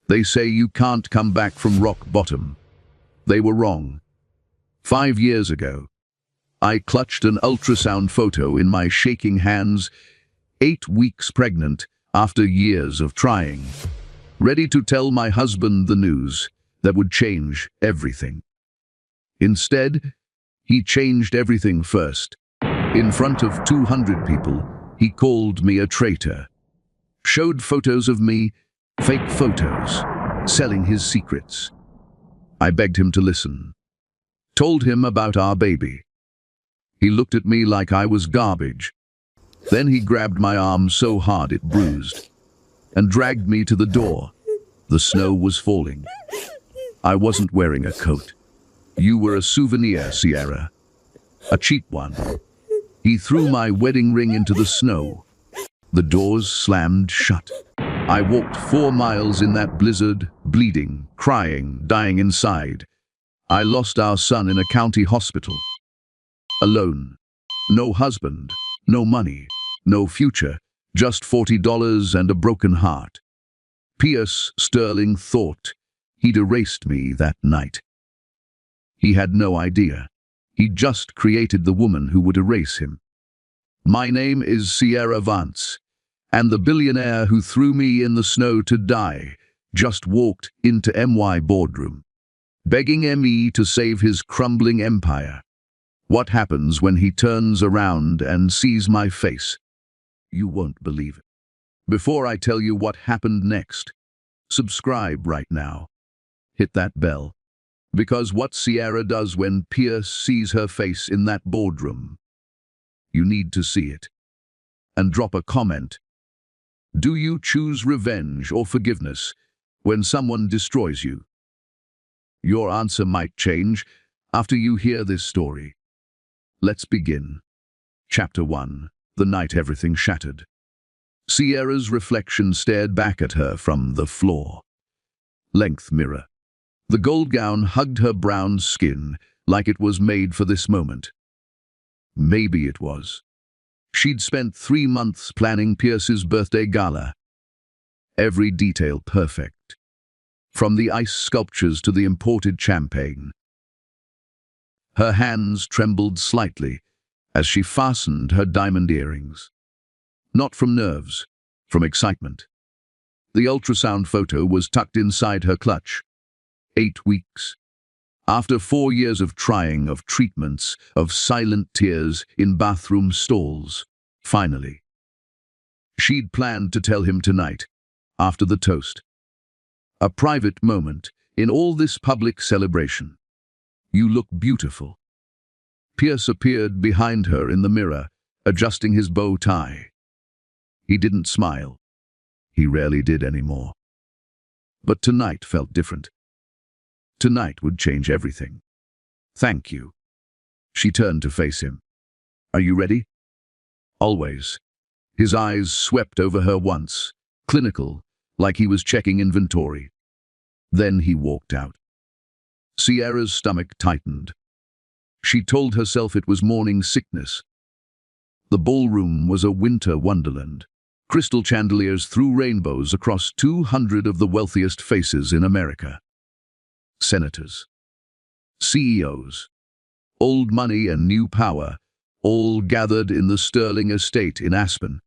They say you can't come back from rock bottom. They were wrong. 5 years ago, I clutched an ultrasound photo in my shaking hands, 8 weeks pregnant after years of trying, ready to tell my husband the news that would change everything. Instead, he changed everything first. In front of 200 people, he called me a traitor, showed photos of me, fake photos, selling his secrets. I begged him to listen, told him about our baby. He looked at me like I was garbage. Then he grabbed my arm so hard it bruised and dragged me to the door. The snow was falling. I wasn't wearing a coat. You were a souvenir, Sierra. A cheap one. He threw my wedding ring into the snow. The doors slammed shut. I walked 4 miles in that blizzard, bleeding, crying, dying inside. I lost our son in a county hospital. Alone. No husband, no money, no future, just $40 and a broken heart. Pierce Sterling thought he'd erased me that night. He had no idea. He'd just created the woman who would erase him. My name is Sierra Vance, and the billionaire who threw me in the snow to die just walked into MY boardroom, begging ME to save his crumbling empire. What happens when he turns around and sees my face? You won't believe it. Before I tell you what happened next, subscribe right now. Hit that bell. Because what Sierra does when Pierce sees her face in that boardroom, you need to see it. And drop a comment. Do you choose revenge or forgiveness when someone destroys you? Your answer might change after you hear this story. Let's begin. Chapter 1. The night everything shattered. Sierra's reflection stared back at her from the floor. Length mirror. The gold gown hugged her brown skin like it was made for this moment. Maybe it was. She'd spent 3 months planning Pierce's birthday gala. Every detail perfect. From the ice sculptures to the imported champagne. Her hands trembled slightly as she fastened her diamond earrings. Not from nerves, from excitement. The ultrasound photo was tucked inside her clutch. 8 weeks. After 4 years of trying, of treatments, of silent tears in bathroom stalls, finally. She'd planned to tell him tonight, after the toast. A private moment in all this public celebration. You look beautiful. Pierce appeared behind her in the mirror, adjusting his bow tie. He didn't smile. He rarely did anymore. But tonight felt different. Tonight would change everything. Thank you. She turned to face him. Are you ready? Always. His eyes swept over her once, clinical, like he was checking inventory. Then he walked out. Sierra's stomach tightened. She told herself it was morning sickness. The ballroom was a winter wonderland. Crystal chandeliers threw rainbows across 200 of the wealthiest faces in America. Senators, CEOs, old money and new power, all gathered in the Sterling estate in Aspen.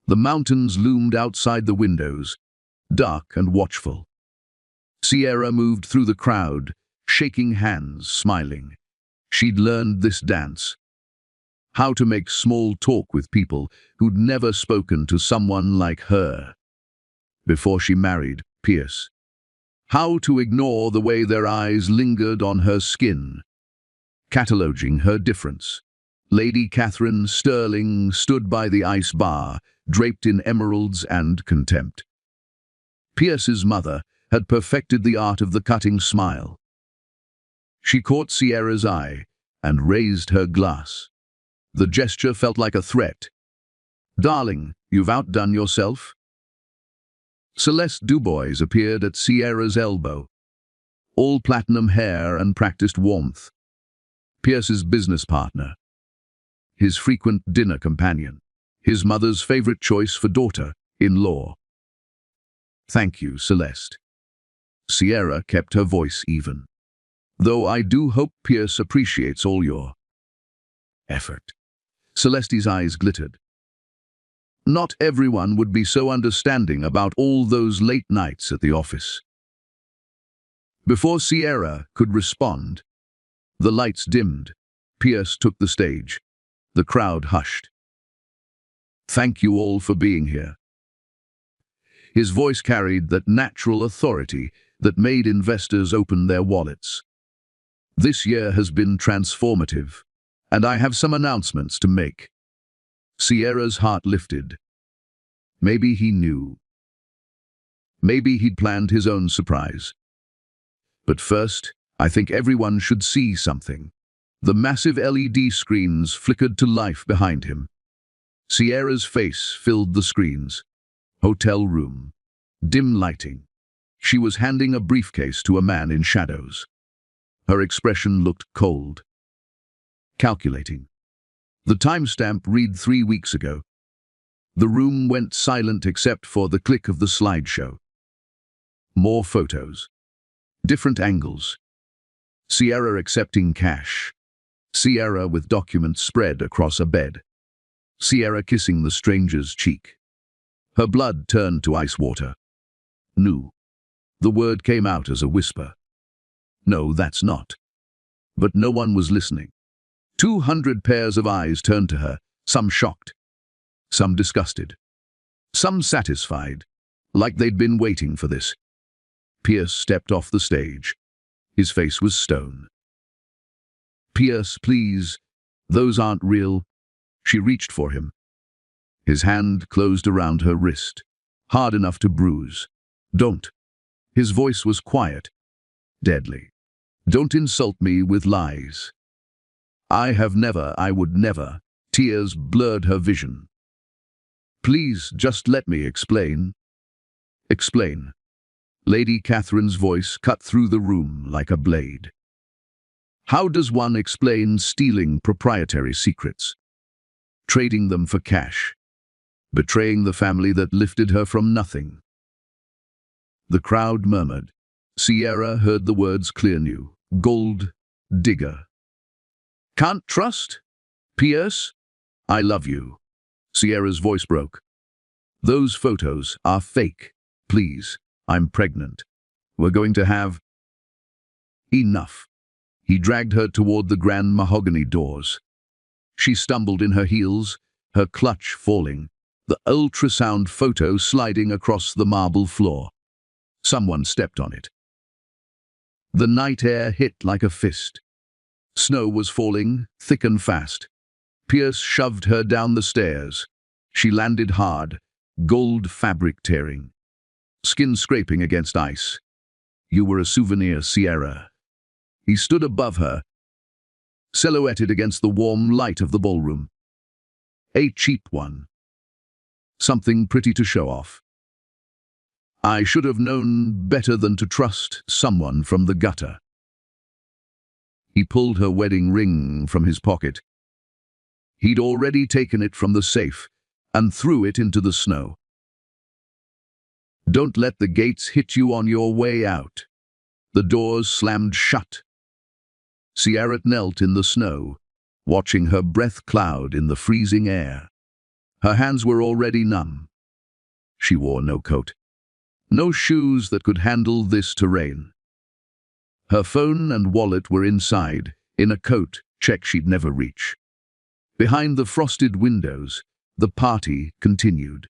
The mountains loomed outside the windows, dark and watchful. Sierra moved through the crowd, shaking hands, smiling. She'd learned this dance. How to make small talk with people who'd never spoken to someone like her before she married Pierce. How to ignore the way their eyes lingered on her skin, cataloging her difference. Lady Catherine Sterling stood by the ice bar, draped in emeralds and contempt. Pierce's mother had perfected the art of the cutting smile. She caught Sierra's eye and raised her glass. The gesture felt like a threat. Darling, you've outdone yourself. Celeste Dubois appeared at Sierra's elbow, all platinum hair and practiced warmth. Pierce's business partner, his frequent dinner companion, his mother's favorite choice for daughter-in-law. Thank you, Celeste. Sierra kept her voice even. Though I do hope Pierce appreciates all your effort. Celeste's eyes glittered. Not everyone would be so understanding about all those late nights at the office. Before Sierra could respond, the lights dimmed. Pierce took the stage. The crowd hushed. Thank you all for being here. His voice carried that natural authority that made investors open their wallets. This year has been transformative, and I have some announcements to make. Sierra's heart lifted. Maybe he knew. Maybe he'd planned his own surprise. But first, I think everyone should see something. The massive LED screens flickered to life behind him. Sierra's face filled the screens. Hotel room. Dim lighting. She was handing a briefcase to a man in shadows. Her expression looked cold. Calculating. The timestamp read 3 weeks ago. The room went silent except for the click of the slideshow. More photos. Different angles. Sierra accepting cash. Sierra with documents spread across a bed. Sierra kissing the stranger's cheek. Her blood turned to ice water. No. The word came out as a whisper. No, that's not. But no one was listening. 200 pairs of eyes turned to her, some shocked, some disgusted, some satisfied, like they'd been waiting for this. Pierce stepped off the stage. His face was stone. Pierce, please, those aren't real. She reached for him. His hand closed around her wrist, hard enough to bruise. Don't. His voice was quiet, deadly. Don't insult me with lies. I would never. Tears blurred her vision. Please, just let me explain. Explain. Lady Catherine's voice cut through the room like a blade. How does one explain stealing proprietary secrets? Trading them for cash. Betraying the family that lifted her from nothing. The crowd murmured. Sierra heard the words clearly. Gold digger. Can't trust? Pierce? I love you. Sierra's voice broke. Those photos are fake. Please, I'm pregnant. We're going to have... Enough. He dragged her toward the grand mahogany doors. She stumbled in her heels, her clutch falling, the ultrasound photo sliding across the marble floor. Someone stepped on it. The night air hit like a fist. Snow was falling, thick and fast. Pierce shoved her down the stairs. She landed hard, gold fabric tearing. Skin scraping against ice. You were a souvenir, Sierra. He stood above her, silhouetted against the warm light of the ballroom. A cheap one. Something pretty to show off. I should have known better than to trust someone from the gutter. He pulled her wedding ring from his pocket. He'd already taken it from the safe and threw it into the snow. Don't let the gates hit you on your way out. The doors slammed shut. Sierra knelt in the snow, watching her breath cloud in the freezing air. Her hands were already numb. She wore no coat. No shoes that could handle this terrain. Her phone and wallet were inside, in a coat check she'd never reach. Behind the frosted windows, the party continued.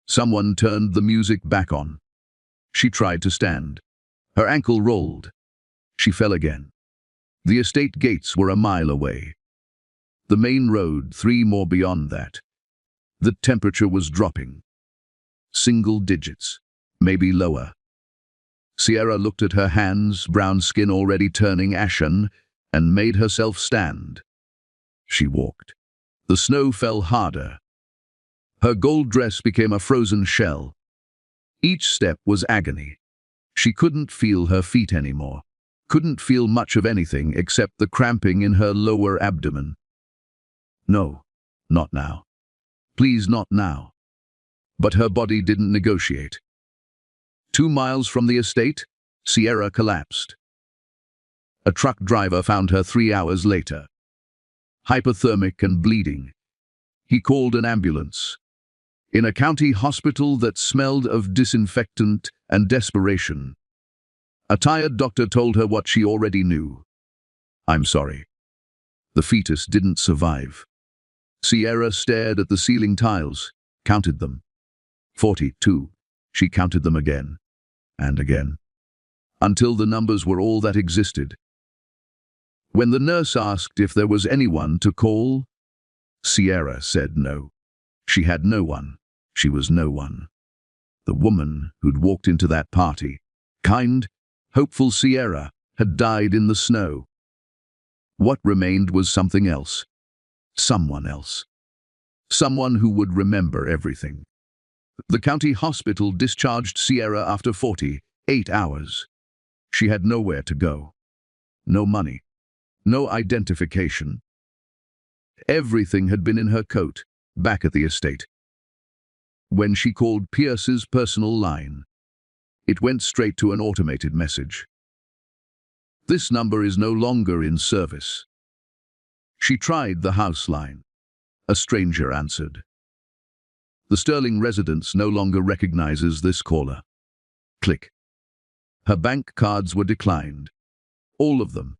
Someone turned the music back on. She tried to stand. Her ankle rolled. She fell again. The estate gates were a mile away. The main road 3 more beyond that. The temperature was dropping. Single digits, maybe lower. Sierra looked at her hands, brown skin already turning ashen, and made herself stand. She walked. The snow fell harder. Her gold dress became a frozen shell. Each step was agony. She couldn't feel her feet anymore. Couldn't feel much of anything except the cramping in her lower abdomen. No, not now. Please, not now. But her body didn't negotiate. 2 miles from the estate, Sierra collapsed. A truck driver found her 3 hours later, hypothermic and bleeding. He called an ambulance. In a county hospital that smelled of disinfectant and desperation, a tired doctor told her what she already knew. "I'm sorry. The fetus didn't survive." Sierra stared at the ceiling tiles, counted them. 42. She counted them again and again, until the numbers were all that existed. When the nurse asked if there was anyone to call, Sierra said no. She had no one. She was no one. The woman who'd walked into that party, kind, hopeful Sierra, had died in the snow. What remained was something else. Someone else. Someone who would remember everything. The county hospital discharged Sierra after 48 hours. She had nowhere to go. No money. No identification. Everything had been in her coat, back at the estate. When she called Pierce's personal line, it went straight to an automated message. "This number is no longer in service." She tried the house line. A stranger answered. "The Sterling residence no longer recognizes this caller." Click. Her bank cards were declined. All of them.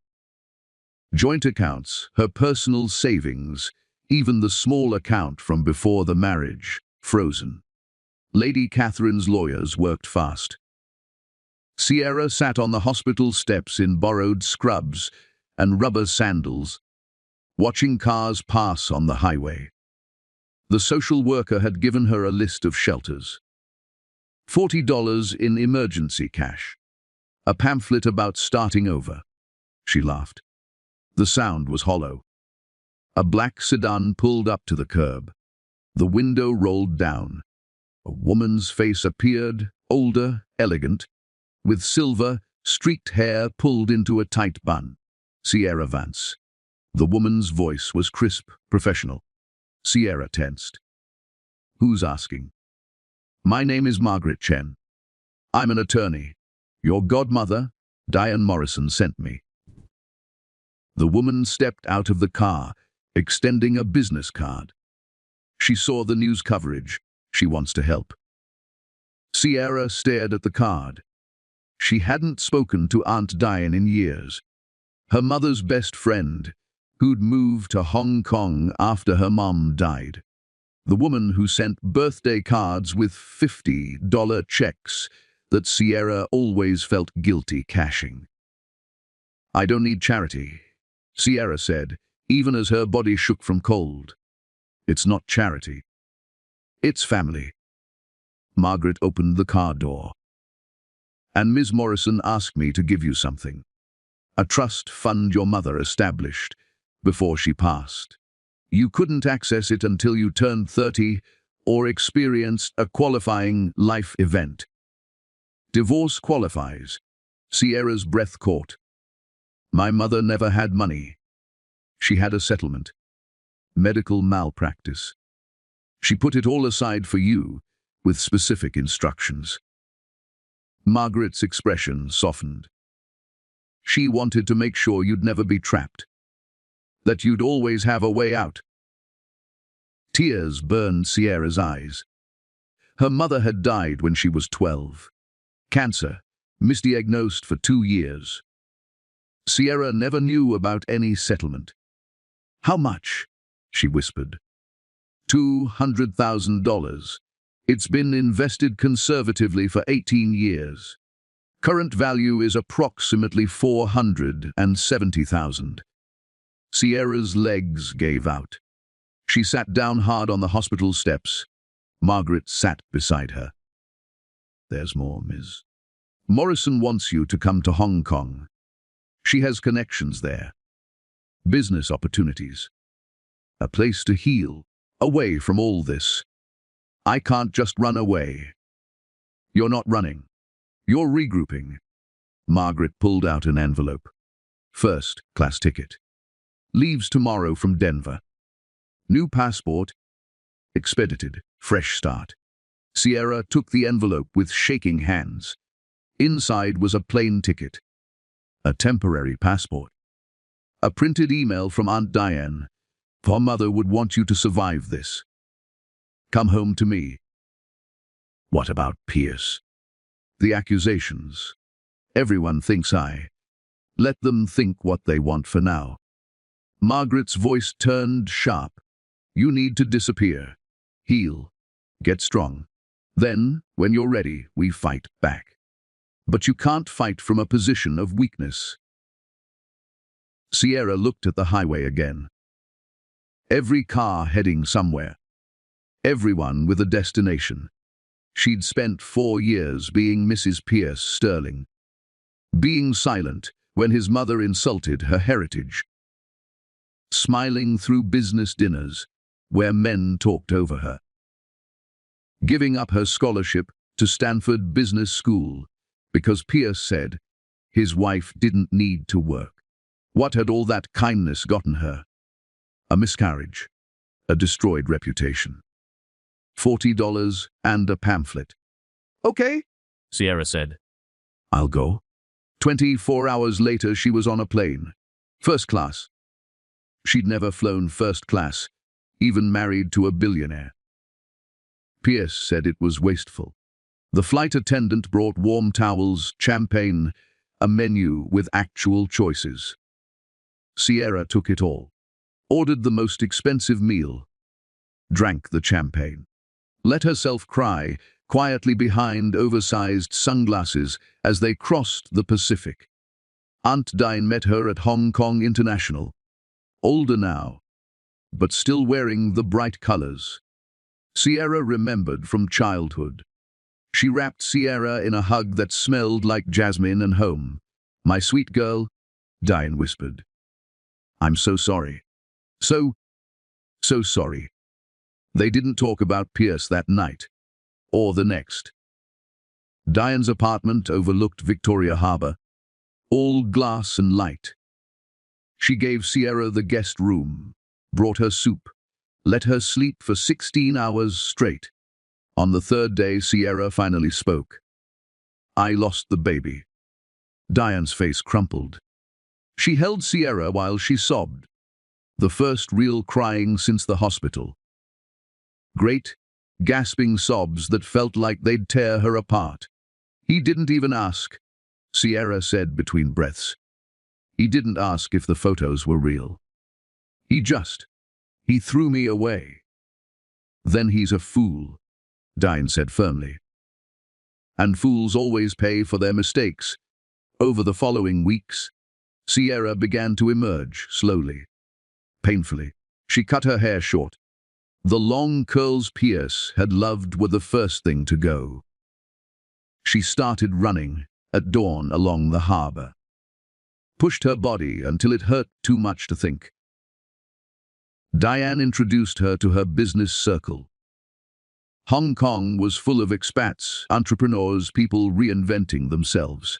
Joint accounts, her personal savings, even the small account from before the marriage, frozen. Lady Catherine's lawyers worked fast. Sierra sat on the hospital steps in borrowed scrubs and rubber sandals, watching cars pass on the highway. The social worker had given her a list of shelters. $40 in emergency cash. A pamphlet about starting over. She laughed. The sound was hollow. A black sedan pulled up to the curb. The window rolled down. A woman's face appeared, older, elegant, with silver, streaked hair pulled into a tight bun. Sierra Vance. The woman's voice was crisp, professional. Sierra tensed. "Who's asking?" "My name is Margaret Chen. I'm an attorney. Your godmother, Diane Morrison, sent me." The woman stepped out of the car, extending a business card. She saw the news coverage. She wants to help. Sierra stared at the card. She hadn't spoken to Aunt Diane in years. Her mother's best friend, who'd moved to Hong Kong after her mom died. The woman who sent birthday cards with $50 checks that Sierra always felt guilty cashing. "I don't need charity," Sierra said, even as her body shook from cold. "It's not charity. It's family." Margaret opened the car door. "And Ms. Morrison asked me to give you something. A trust fund your mother established before she passed. You couldn't access it until you turned 30 or experienced a qualifying life event." "Divorce qualifies." Sierra's breath caught. "My mother never had money. She had a settlement. Medical malpractice. She put it all aside for you, with specific instructions." Margaret's expression softened. She wanted to make sure you'd never be trapped. That you'd always have a way out. Tears burned Sierra's eyes. Her mother had died when she was 12. Cancer, misdiagnosed for 2 years. Sierra never knew about any settlement. "How much?" she whispered. $200,000. It's been invested conservatively for 18 years. Current value is approximately $470,000. Sierra's legs gave out. She sat down hard on the hospital steps. Margaret sat beside her. "There's more, Ms. Morrison wants you to come to Hong Kong. She has connections there. Business opportunities. A place to heal, away from all this. I can't just run away." "You're not running. You're regrouping." Margaret pulled out an envelope. "First class ticket. Leaves tomorrow from Denver. New passport. Expedited. Fresh start." Sierra took the envelope with shaking hands. Inside was a plane ticket, a temporary passport, a printed email from Aunt Diane. Her mother would want you to survive this. Come home to me. What about Pierce? The accusations. Everyone thinks I. Let them think what they want for now. Margaret's voice turned sharp. You need to disappear. Heal. Get strong. Then, when you're ready, we fight back. But you can't fight from a position of weakness. Sierra looked at the highway again. Every car heading somewhere. Everyone with a destination. She'd spent 4 years being Mrs. Pierce Sterling. Being silent when his mother insulted her heritage. Smiling through business dinners where men talked over her. Giving up her scholarship to Stanford Business School because Pierce said his wife didn't need to work. What had all that kindness gotten her? A miscarriage, a destroyed reputation. $40 and a pamphlet. Okay, Sierra said. I'll go. 24 hours later, she was on a plane. First class. She'd never flown first class, even married to a billionaire. Pierce said it was wasteful. The flight attendant brought warm towels, champagne, a menu with actual choices. Sierra took it all. Ordered the most expensive meal. Drank the champagne. Let herself cry quietly behind oversized sunglasses as they crossed the Pacific. Aunt Diane met her at Hong Kong International. Older now, but still wearing the bright colors. Sierra remembered from childhood. She wrapped Sierra in a hug that smelled like jasmine and home. My sweet girl, Diane whispered. I'm so sorry. So sorry. They didn't talk about Pierce that night, or the next. Diane's apartment overlooked Victoria Harbour, all glass and light. She gave Sierra the guest room, brought her soup, let her sleep for 16 hours straight. On the third day, Sierra finally spoke. I lost the baby. Diane's face crumpled. She held Sierra while she sobbed. The first real crying since the hospital. Great, gasping sobs that felt like they'd tear her apart. He didn't even ask, Sierra said between breaths. He didn't ask if the photos were real. He threw me away. Then he's a fool, Diane said firmly. And fools always pay for their mistakes. Over the following weeks, Sierra began to emerge slowly. Painfully, she cut her hair short. The long curls Pierce had loved were the first thing to go. She started running at dawn along the harbour. Pushed her body until it hurt too much to think. Diane introduced her to her business circle. Hong Kong was full of expats, entrepreneurs, people reinventing themselves.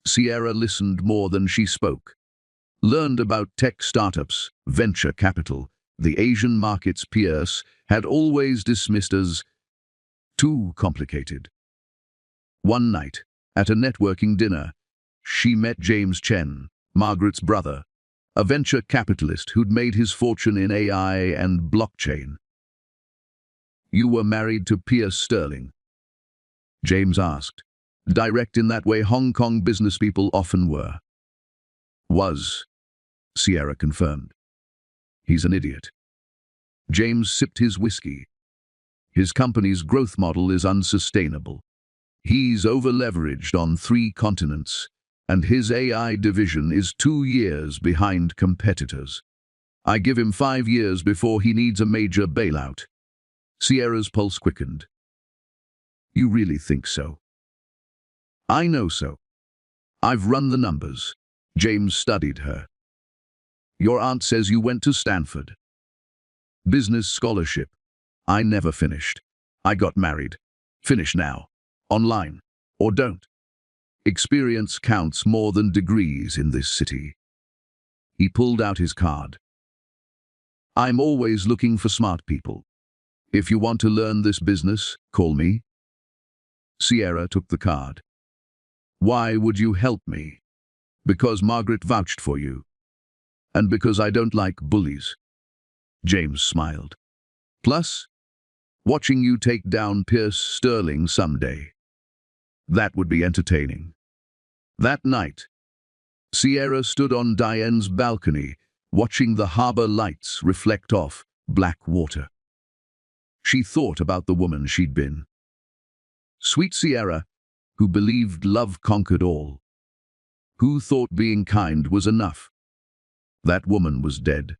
Sierra listened more than she spoke. Learned about tech startups, venture capital, the Asian markets Pierce had always dismissed as too complicated. One night, at a networking dinner, she met James Chen, Margaret's brother, a venture capitalist who'd made his fortune in AI and blockchain. You were married to Pierce Sterling? James asked, direct in that way Hong Kong business people often were. Was, Sierra confirmed. He's an idiot. James sipped his whiskey. His company's growth model is unsustainable. He's over-leveraged on 3 continents, and his AI division is 2 years behind competitors. I give him 5 years before he needs a major bailout. Sierra's pulse quickened. You really think so? I know so. I've run the numbers. James studied her. Your aunt says you went to Stanford. Business scholarship. I never finished. I got married. Finish now. Online. Or don't. Experience counts more than degrees in this city. He pulled out his card. I'm always looking for smart people. If you want to learn this business, call me. Sierra took the card. Why would you help me? Because Margaret vouched for you. And because I don't like bullies. James smiled. Plus, watching you take down Pierce Sterling someday. That would be entertaining. That night, Sierra stood on Diane's balcony, watching the harbor lights reflect off black water. She thought about the woman she'd been. Sweet Sierra, who believed love conquered all. Who thought being kind was enough. That woman was dead.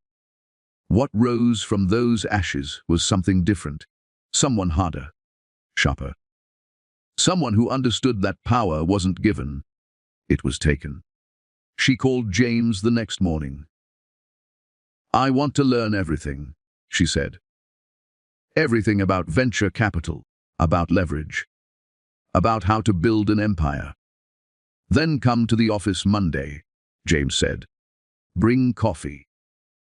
What rose from those ashes was something different. Someone harder, sharper. Someone who understood that power wasn't given, it was taken. She called James the next morning. I want to learn everything, she said. Everything about venture capital, about leverage, about how to build an empire. Then come to the office Monday, James said. Bring coffee.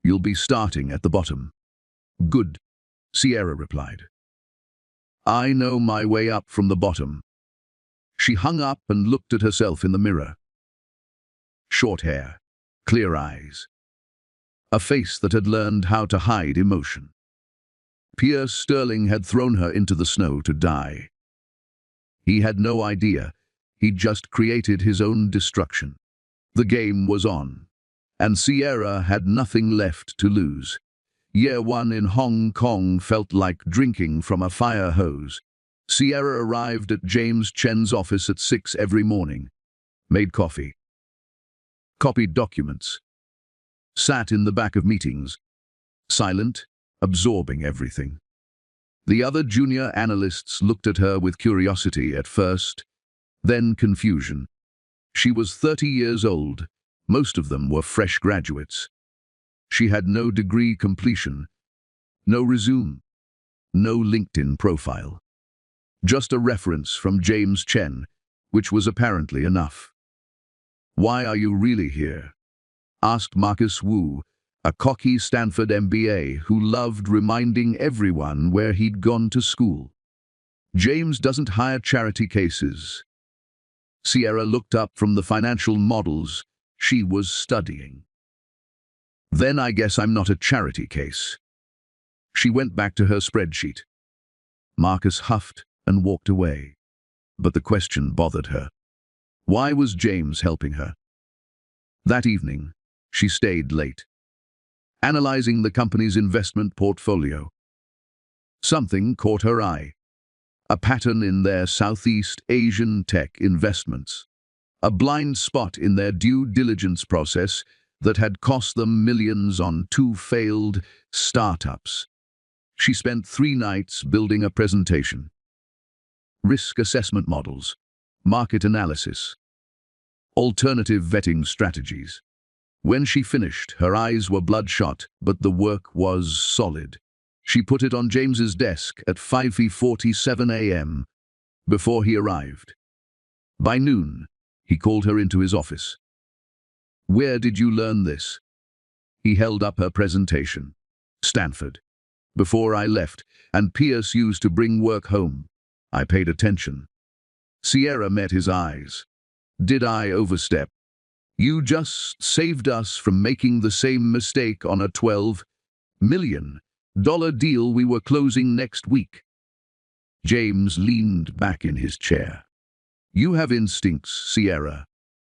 You'll be starting at the bottom. Good, Sierra replied. I know my way up from the bottom. She hung up and looked at herself in the mirror. Short hair, clear eyes. A face that had learned how to hide emotion. Pierce Sterling had thrown her into the snow to die. He had no idea. He'd just created his own destruction. The game was on, and Sierra had nothing left to lose. Year one in Hong Kong felt like drinking from a fire hose. Sierra arrived at James Chen's office at 6 every morning, made coffee, copied documents, sat in the back of meetings, silent, absorbing everything. The other junior analysts looked at her with curiosity at first, then confusion. She was 30 years old. Most of them were fresh graduates. She had no degree completion, no resume, no LinkedIn profile. Just a reference from James Chen, which was apparently enough. Why are you really here? Asked Marcus Wu, a cocky Stanford MBA who loved reminding everyone where he'd gone to school. James doesn't hire charity cases. Sierra looked up from the financial models she was studying. Then I guess I'm not a charity case. She went back to her spreadsheet. Marcus huffed and walked away. But the question bothered her. Why was James helping her? That evening, she stayed late, analyzing the company's investment portfolio. Something caught her eye. A pattern in their Southeast Asian tech investments. A blind spot in their due diligence process that had cost them millions on 2 failed startups. She spent 3 nights building a presentation. Risk assessment models, market analysis, alternative vetting strategies. When she finished, her eyes were bloodshot, but the work was solid. She put it on James's desk at 5:47 a.m. before he arrived. By noon, he called her into his office. Where did you learn this? He held up her presentation. Stanford. Before I left, and Pierce used to bring work home. I paid attention. Sierra met his eyes. Did I overstep? You just saved us from making the same mistake on a $12 million deal we were closing next week. James leaned back in his chair. You have instincts, Sierra.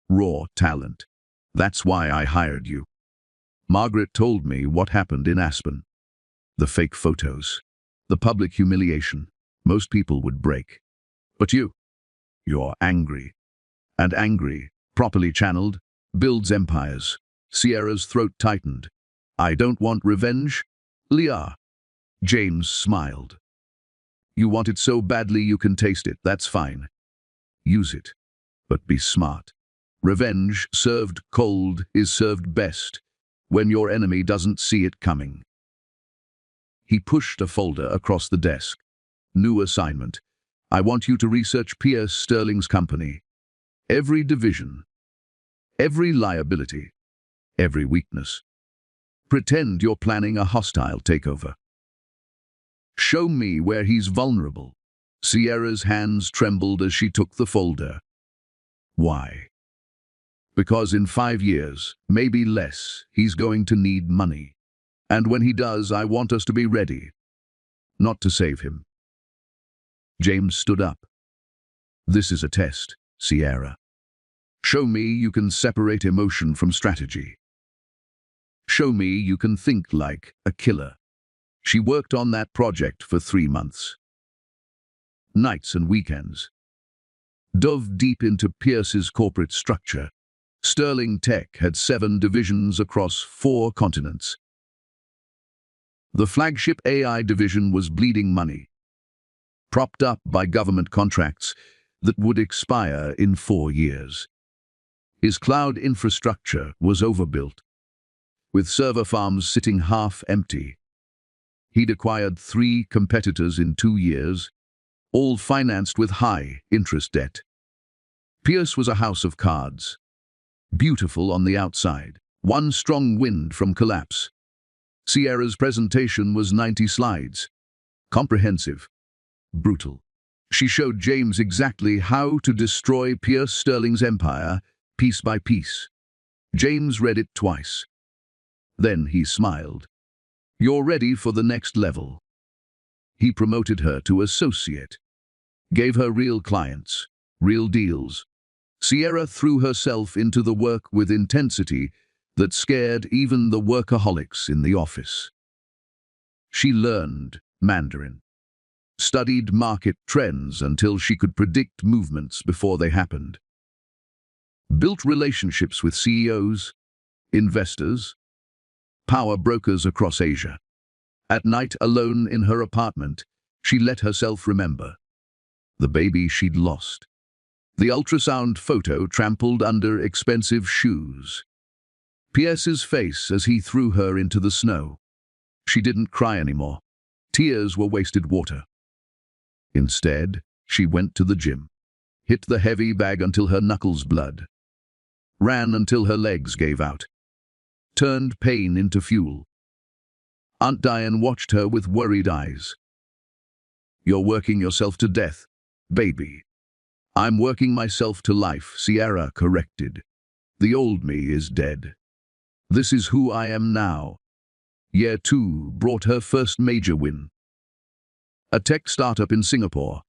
Raw talent. That's why I hired you. Margaret told me what happened in Aspen. The fake photos. The public humiliation. Most people would break. But you're angry. And angry, properly channeled, builds empires. Sierra's throat tightened. I don't want revenge, Leah. James smiled. You want it so badly you can taste it, that's fine. Use it, but be smart. Revenge, served cold, is served best when your enemy doesn't see it coming. He pushed a folder across the desk. New assignment. I want you to research Pierce Sterling's company. Every division, every liability, every weakness. Pretend you're planning a hostile takeover. Show me where he's vulnerable. Sierra's hands trembled as she took the folder. Why? Because in 5 years, maybe less, he's going to need money. And when he does, I want us to be ready. Not to save him. James stood up. This is a test, Sierra. Show me you can separate emotion from strategy. Show me you can think like a killer. She worked on that project for 3 months. Nights and weekends. Dove deep into Pierce's corporate structure. Sterling Tech had 7 divisions across 4 continents. The flagship AI division was bleeding money, propped up by government contracts that would expire in 4 years. His cloud infrastructure was overbuilt, with server farms sitting half empty. He'd acquired 3 competitors in 2 years, all financed with high-interest debt. Pierce was a house of cards, beautiful on the outside, one strong wind from collapse. Sierra's presentation was 90 slides, comprehensive, brutal. She showed James exactly how to destroy Pierce Sterling's empire, piece by piece. James read it twice. Then he smiled. You're ready for the next level. He promoted her to associate, gave her real clients, real deals. Sierra threw herself into the work with intensity that scared even the workaholics in the office. She learned Mandarin, studied market trends until she could predict movements before they happened, built relationships with CEOs, investors, power brokers across Asia. At night, alone in her apartment, she let herself remember the baby she'd lost, the ultrasound photo trampled under expensive shoes, Pierce's face as he threw her into the snow. She didn't cry anymore. Tears were wasted water. Instead, she went to the gym, hit the heavy bag until her knuckles bled, ran until her legs gave out, turned pain into fuel. Aunt Diane watched her with worried eyes. You're working yourself to death, baby. I'm working myself to life, Sierra corrected. The old me is dead. This is who I am now. Year 2 brought her first major win. A tech startup in Singapore.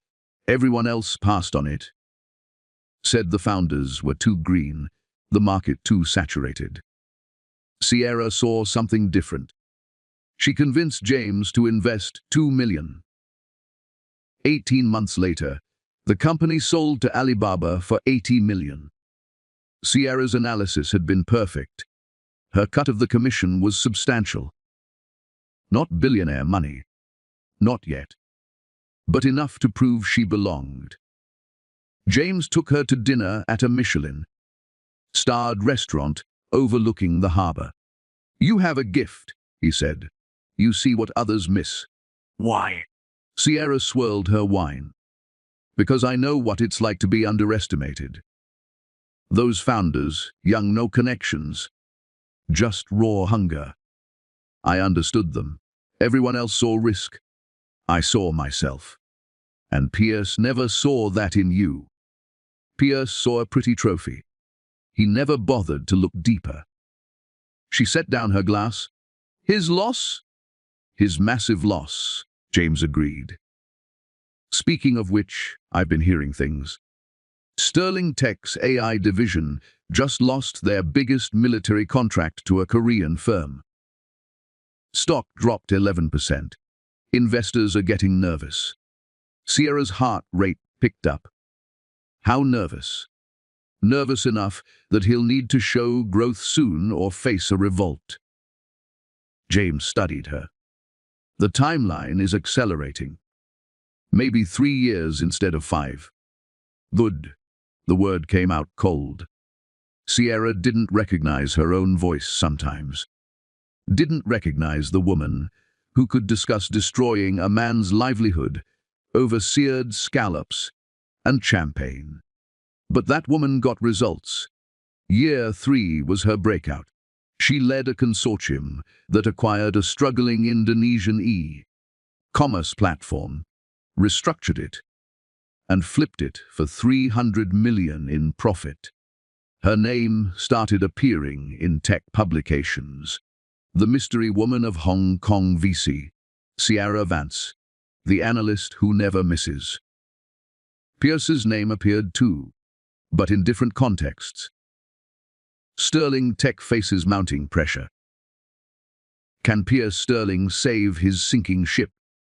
Everyone else passed on it. Said the founders were too green, the market too saturated. Sierra saw something different. She convinced James to invest $2 million. 18 months later, the company sold to Alibaba for $80 million. Sierra's analysis had been perfect. Her cut of the commission was substantial. Not billionaire money. Not yet. But enough to prove she belonged. James took her to dinner at a Michelin-starred restaurant overlooking the harbor. You have a gift, he said. You see what others miss. Why? Sierra swirled her wine. Because I know what it's like to be underestimated. Those founders, young, no connections, just raw hunger. I understood them. Everyone else saw risk. I saw myself. And Pierce never saw that in you. Pierce saw a pretty trophy. He never bothered to look deeper. She set down her glass. His loss? His massive loss, James agreed. Speaking of which, I've been hearing things. Sterling Tech's AI division just lost their biggest military contract to a Korean firm. Stock dropped 11%. Investors are getting nervous. Sierra's heart rate picked up. How nervous? Nervous enough that he'll need to show growth soon or face a revolt. James studied her. The timeline is accelerating. Maybe 3 years instead of 5. Good. The word came out cold. Sierra didn't recognize her own voice sometimes. Didn't recognize the woman who could discuss destroying a man's livelihood over seared scallops and champagne. But that woman got results. Year 3 was her breakout. She led a consortium that acquired a struggling Indonesian e-commerce platform, restructured it, and flipped it for 300 million in profit. Her name started appearing in tech publications. The mystery woman of Hong Kong VC, Sierra Vance, the analyst who never misses. Pierce's name appeared too, but in different contexts. Sterling Tech faces mounting pressure. Can Pierce Sterling save his sinking ship?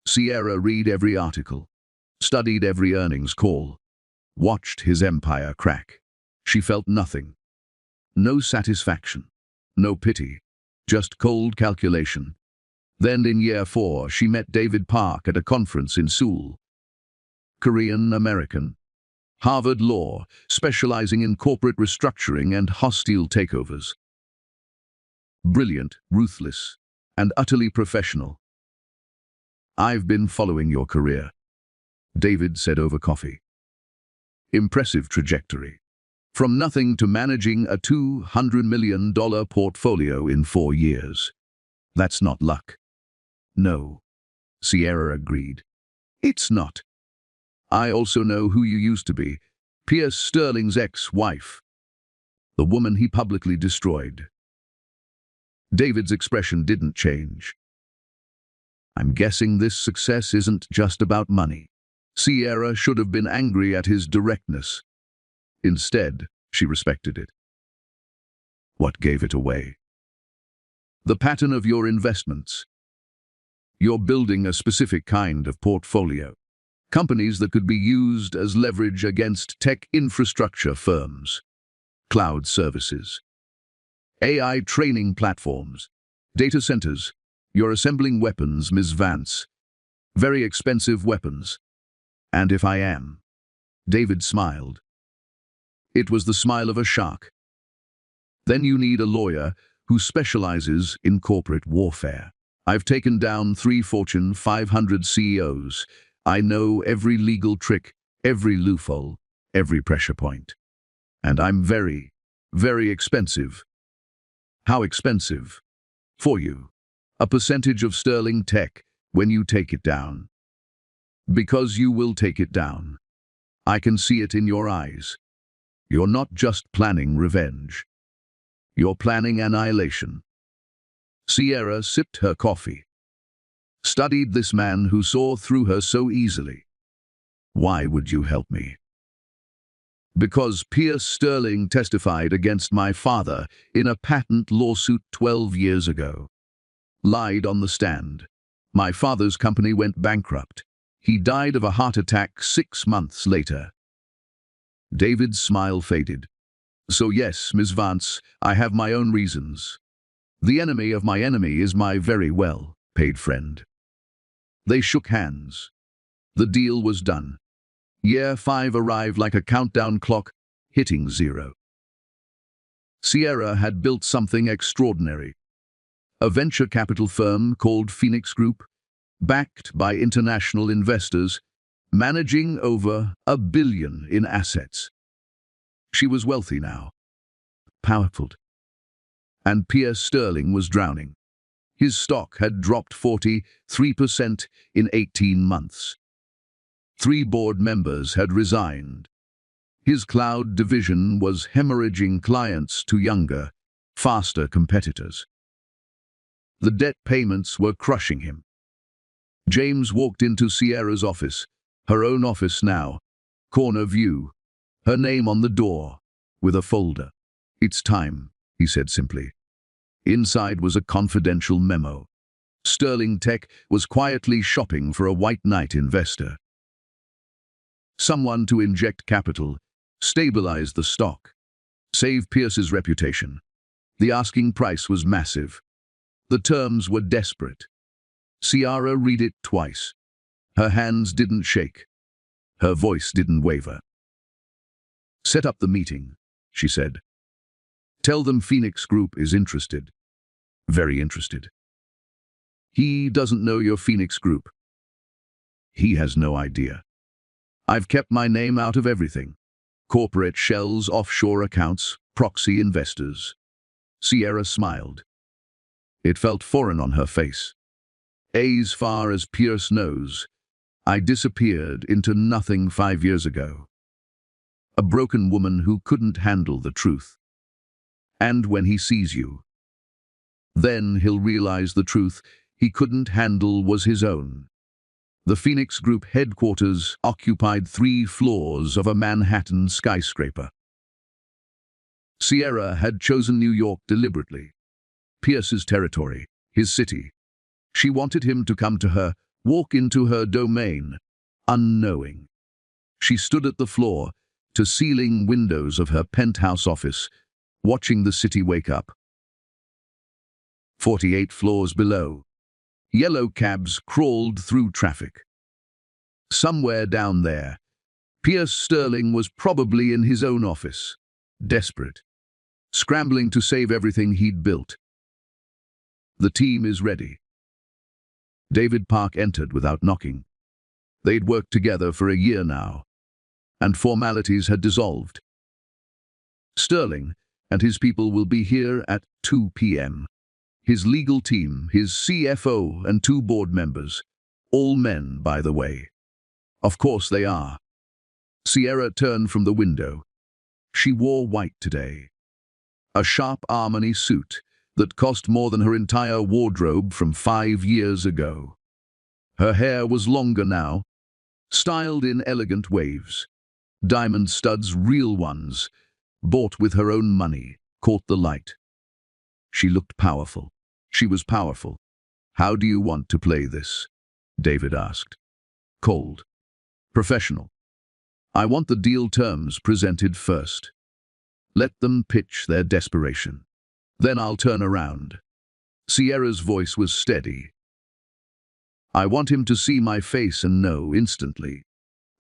Sierra read every article, studied every earnings call, watched his empire crack. She felt nothing. No satisfaction, no pity, just cold calculation. Then in year 4, she met David Park at a conference in Seoul. Korean-American, Harvard Law, specializing in corporate restructuring and hostile takeovers. Brilliant, ruthless, and utterly professional. "I've been following your career," David said over coffee. "Impressive trajectory. From nothing to managing a $200 million portfolio in 4 years. That's not luck." "No," Sierra agreed. "It's not. I also know who you used to be, Pierce Sterling's ex-wife, the woman he publicly destroyed." David's expression didn't change. "I'm guessing this success isn't just about money." Sierra should have been angry at his directness. Instead, she respected it. "What gave it away?" "The pattern of your investments. You're building a specific kind of portfolio. Companies that could be used as leverage against tech infrastructure firms, cloud services, AI training platforms, data centers. You're assembling weapons, Ms. Vance. Very expensive weapons. And if I am..." David smiled. It was the smile of a shark. "Then you need a lawyer who specializes in corporate warfare. I've taken down 3 Fortune 500 CEOs. I know every legal trick, every loophole, every pressure point. And I'm very, very expensive." "How expensive?" "For you. A percentage of Sterling Tech when you take it down." "Because you will take it down. I can see it in your eyes. You're not just planning revenge. You're planning annihilation." Sierra sipped her coffee. Studied this man who saw through her so easily. "Why would you help me?" "Because Pierce Sterling testified against my father in a patent lawsuit 12 years ago. Lied on the stand. My father's company went bankrupt. He died of a heart attack 6 months later." David's smile faded. "So yes, Ms. Vance, I have my own reasons. The enemy of my enemy is my very well-paid friend." They shook hands. The deal was done. Year 5 arrived like a countdown clock, hitting 0. Sierra had built something extraordinary. A venture capital firm called Phoenix Group, backed by international investors, managing over $1 billion in assets. She was wealthy now, powerful. And Pierce Sterling was drowning. His stock had dropped 43% in 18 months. 3 board members had resigned. His cloud division was hemorrhaging clients to younger, faster competitors. The debt payments were crushing him. James walked into Sierra's office, her own office now, corner view, her name on the door, with a folder. "It's time," he said simply. Inside was a confidential memo. Sterling Tech was quietly shopping for a white knight investor. Someone to inject capital, stabilize the stock, save Pierce's reputation. The asking price was massive. The terms were desperate. Sierra read it twice. Her hands didn't shake. Her voice didn't waver. "Set up the meeting," she said. "Tell them Phoenix Group is interested. Very interested." "He doesn't know your Phoenix Group." "He has no idea. I've kept my name out of everything. Corporate shells, offshore accounts, proxy investors." Sierra smiled. It felt foreign on her face. "As far as Pierce knows, I disappeared into nothing 5 years ago. A broken woman who couldn't handle the truth. And when he sees you, then he'll realize the truth he couldn't handle was his own. The Phoenix Group headquarters occupied 3 floors of a Manhattan skyscraper. Sierra had chosen New York deliberately. Pierce's territory, his city. She wanted him to come to her, walk into her domain, unknowing. She stood at the floor-to-ceiling windows of her penthouse office, watching the city wake up. 48 floors below, yellow cabs crawled through traffic. Somewhere down there, Pierce Sterling was probably in his own office, desperate, scrambling to save everything he'd built. The team is ready. David Park entered without knocking. They'd worked together for a year now, and formalities had dissolved. Sterling and his people will be here at 2 p.m. His legal team, his CFO, and 2 board members. All men, by the way. Of course they are. Sierra turned from the window. She wore white today. A sharp Armani suit that cost more than her entire wardrobe from 5 years ago. Her hair was longer now, styled in elegant waves. Diamond studs, real ones, bought with her own money, caught the light. She looked powerful. She was powerful. How do you want to play this? David asked. Cold. Professional. I want the deal terms presented first. Let them pitch their desperation. Then I'll turn around. Sierra's voice was steady. I want him to see my face and know instantly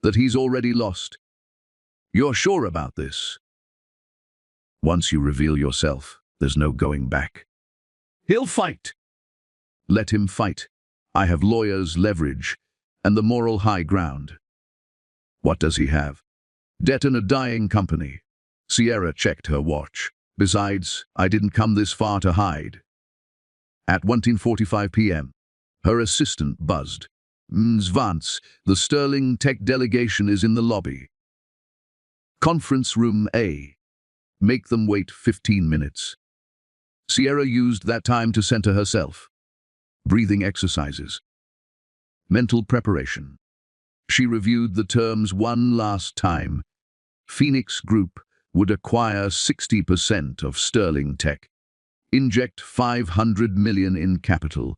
that he's already lost. You're sure about this? Once you reveal yourself, there's no going back. He'll fight. Let him fight. I have lawyers, leverage, and the moral high ground. What does he have? Debt in a dying company. Sierra checked her watch. Besides, I didn't come this far to hide. At 1:45 p.m., her assistant buzzed. Vance, the Sterling Tech delegation is in the lobby. Conference room A. Make them wait 15 minutes. Sierra used that time to center herself. Breathing exercises. Mental preparation. She reviewed the terms one last time. Phoenix Group would acquire 60% of Sterling Tech, inject $500 million in capital,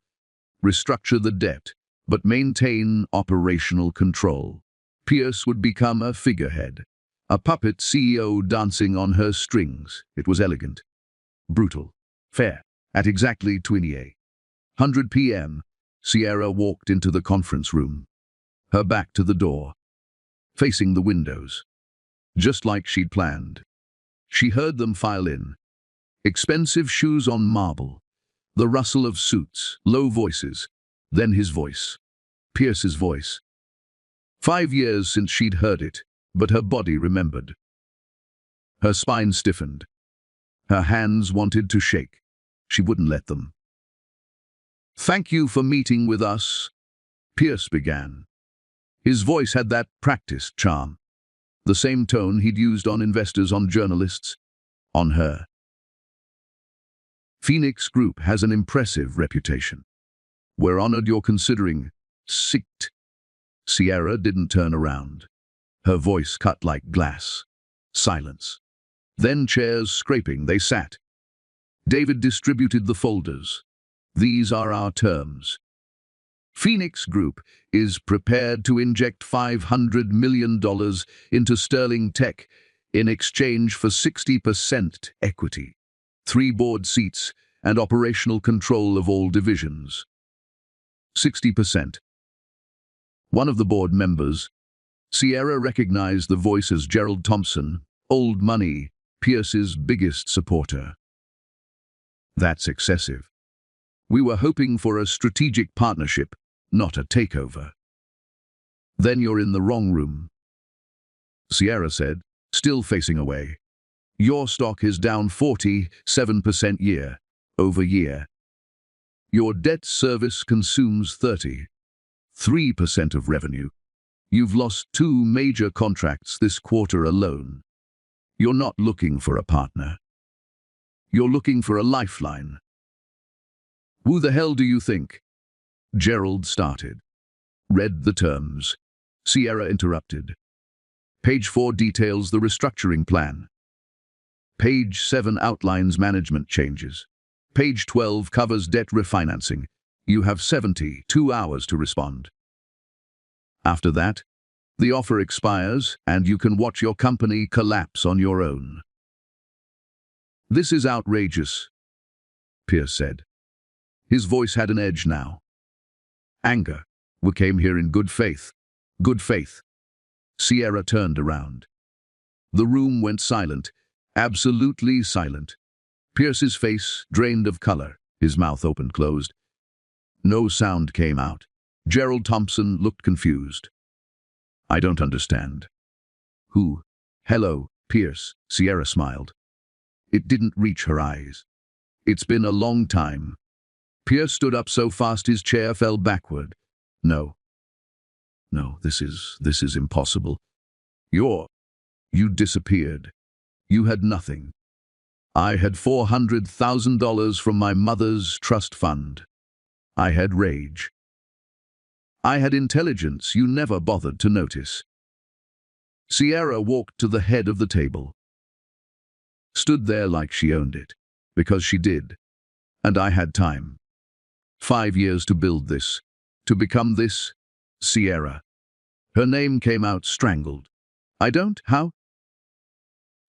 restructure the debt, but maintain operational control. Pierce would become a figurehead, a puppet CEO dancing on her strings. It was elegant, brutal, fair. At exactly 28:00 p.m., Sierra walked into the conference room, her back to the door, facing the windows. Just like she'd planned. She heard them file in. Expensive shoes on marble, the rustle of suits, low voices, then his voice. Pierce's voice. 5 years since she'd heard it, but her body remembered. Her spine stiffened. Her hands wanted to shake. She wouldn't let them. Thank you for meeting with us, Pierce began. His voice had that practiced charm. The same tone he'd used on investors, on journalists, on her. Phoenix Group has an impressive reputation. We're honored you're considering SICT. Sierra didn't turn around. Her voice cut like glass. Silence. Then chairs scraping, they sat. David distributed the folders. These are our terms. Phoenix Group is prepared to inject $500 million into Sterling Tech in exchange for 60% equity, 3 board seats, and operational control of all divisions. 60%. One of the board members, Sierra, recognized the voice as Gerald Thompson, old money, Pierce's biggest supporter. That's excessive. We were hoping for a strategic partnership, not a takeover. Then you're in the wrong room, Sierra said, still facing away. Your stock is down 47% year-over-year. Your debt service consumes 33% of revenue. You've lost 2 major contracts this quarter alone. You're not looking for a partner. You're looking for a lifeline. Who the hell do you think? Gerald started. Read the terms. Sierra interrupted. Page 4 details the restructuring plan. Page 7 outlines management changes. Page 12 covers debt refinancing. You have 72 hours to respond. After that, the offer expires and you can watch your company collapse on your own. This is outrageous, Pierce said. His voice had an edge now. Anger. We came here in good faith. Good faith. Sierra turned around. The room went silent, absolutely silent. Pierce's face drained of color, his mouth open-closed. No sound came out. Gerald Thompson looked confused. I don't understand. Who? Hello, Pierce, Sierra smiled. It didn't reach her eyes. It's been a long time. Pierce stood up so fast his chair fell backward. No. No, this is impossible. You disappeared. You had nothing. I had $400,000 from my mother's trust fund. I had rage. I had intelligence you never bothered to notice. Sierra walked to the head of the table. Stood there like she owned it, because she did. And I had time. 5 years to build this, to become this, Sierra. Her name came out strangled. How?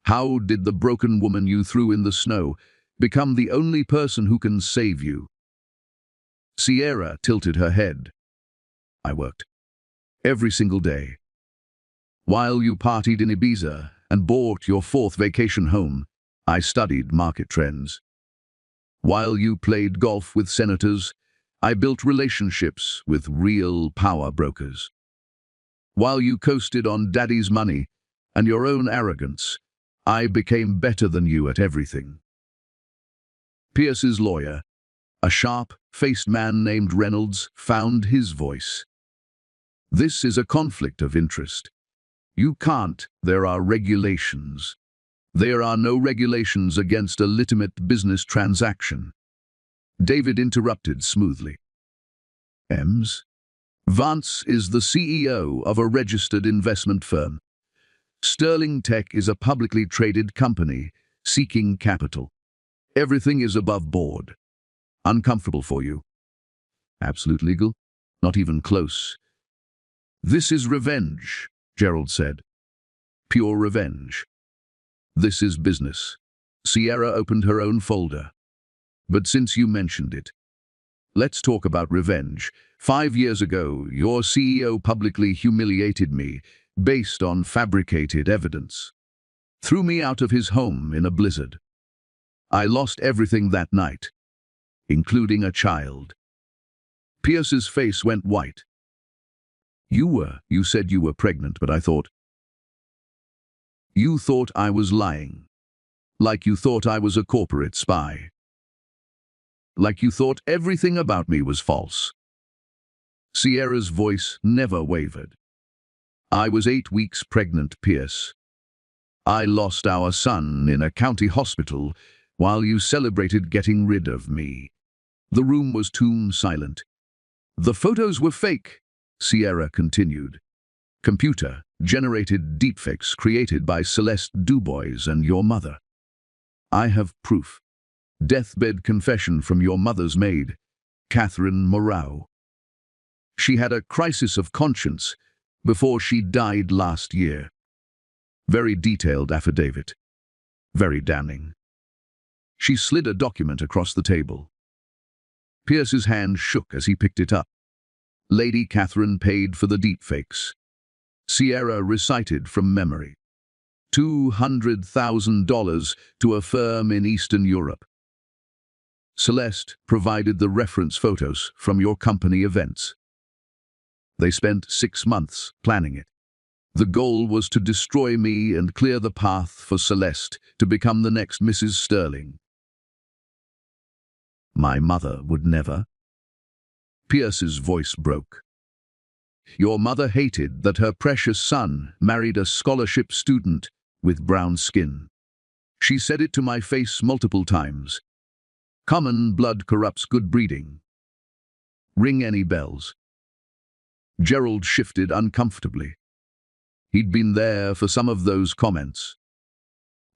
How did the broken woman you threw in the snow become the only person who can save you? Sierra tilted her head. I worked. Every single day. While you partied in Ibiza and bought your 4th vacation home, I studied market trends. While you played golf with senators, I built relationships with real power brokers. While you coasted on daddy's money and your own arrogance, I became better than you at everything. Pierce's lawyer, a sharp-faced man named Reynolds, found his voice. This is a conflict of interest. You can't. There are regulations. There are no regulations against a legitimate business transaction. David interrupted smoothly. Vance is the CEO of a registered investment firm. Sterling Tech is a publicly traded company seeking capital. Everything is above board. Uncomfortable for you? Absolute legal? Not even close. This is revenge, Gerald said. Pure revenge. This is business. Sierra opened her own folder. But since you mentioned it, let's talk about revenge. 5 years ago, your CEO publicly humiliated me based on fabricated evidence. Threw me out of his home in a blizzard. I lost everything that night, including a child. Pierce's face went white. You said you were pregnant, but I thought. You thought I was lying. Like you thought I was a corporate spy. Like you thought everything about me was false. Sierra's voice never wavered. I was 8 weeks pregnant, Pierce. I lost our son in a county hospital while you celebrated getting rid of me. The room was tomb silent. The photos were fake, Sierra continued. Computer-generated deepfakes created by Celeste Dubois and your mother. I have proof. Deathbed confession from your mother's maid, Catherine Moreau. She had a crisis of conscience before she died last year. Very detailed affidavit. Very damning. She slid a document across the table. Pierce's hand shook as he picked it up. Lady Catherine paid for the deepfakes. Sierra recited from memory. $200,000 to a firm in Eastern Europe. Celeste provided the reference photos from your company events. They spent 6 months planning it. The goal was to destroy me and clear the path for Celeste to become the next Mrs. Sterling. My mother would never. Pierce's voice broke. Your mother hated that her precious son married a scholarship student with brown skin. She said it to my face multiple times. Common blood corrupts good breeding. Ring any bells? Gerald shifted uncomfortably. He'd been there for some of those comments.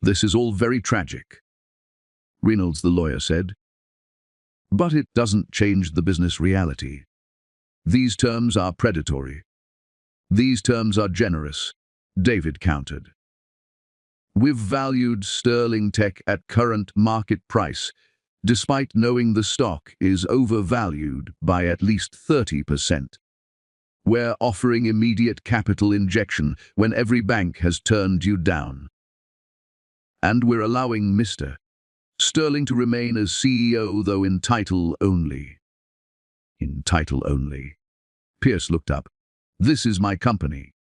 This is all very tragic, Reynolds the lawyer said. But it doesn't change the business reality. These terms are predatory. These terms are generous, David countered. We've valued Sterling Tech at current market price, despite knowing the stock is overvalued by at least 30%. We're offering immediate capital injection when every bank has turned you down. And we're allowing Mr. Sterling to remain as CEO, though in title only. In title only. Pierce looked up. This is my company.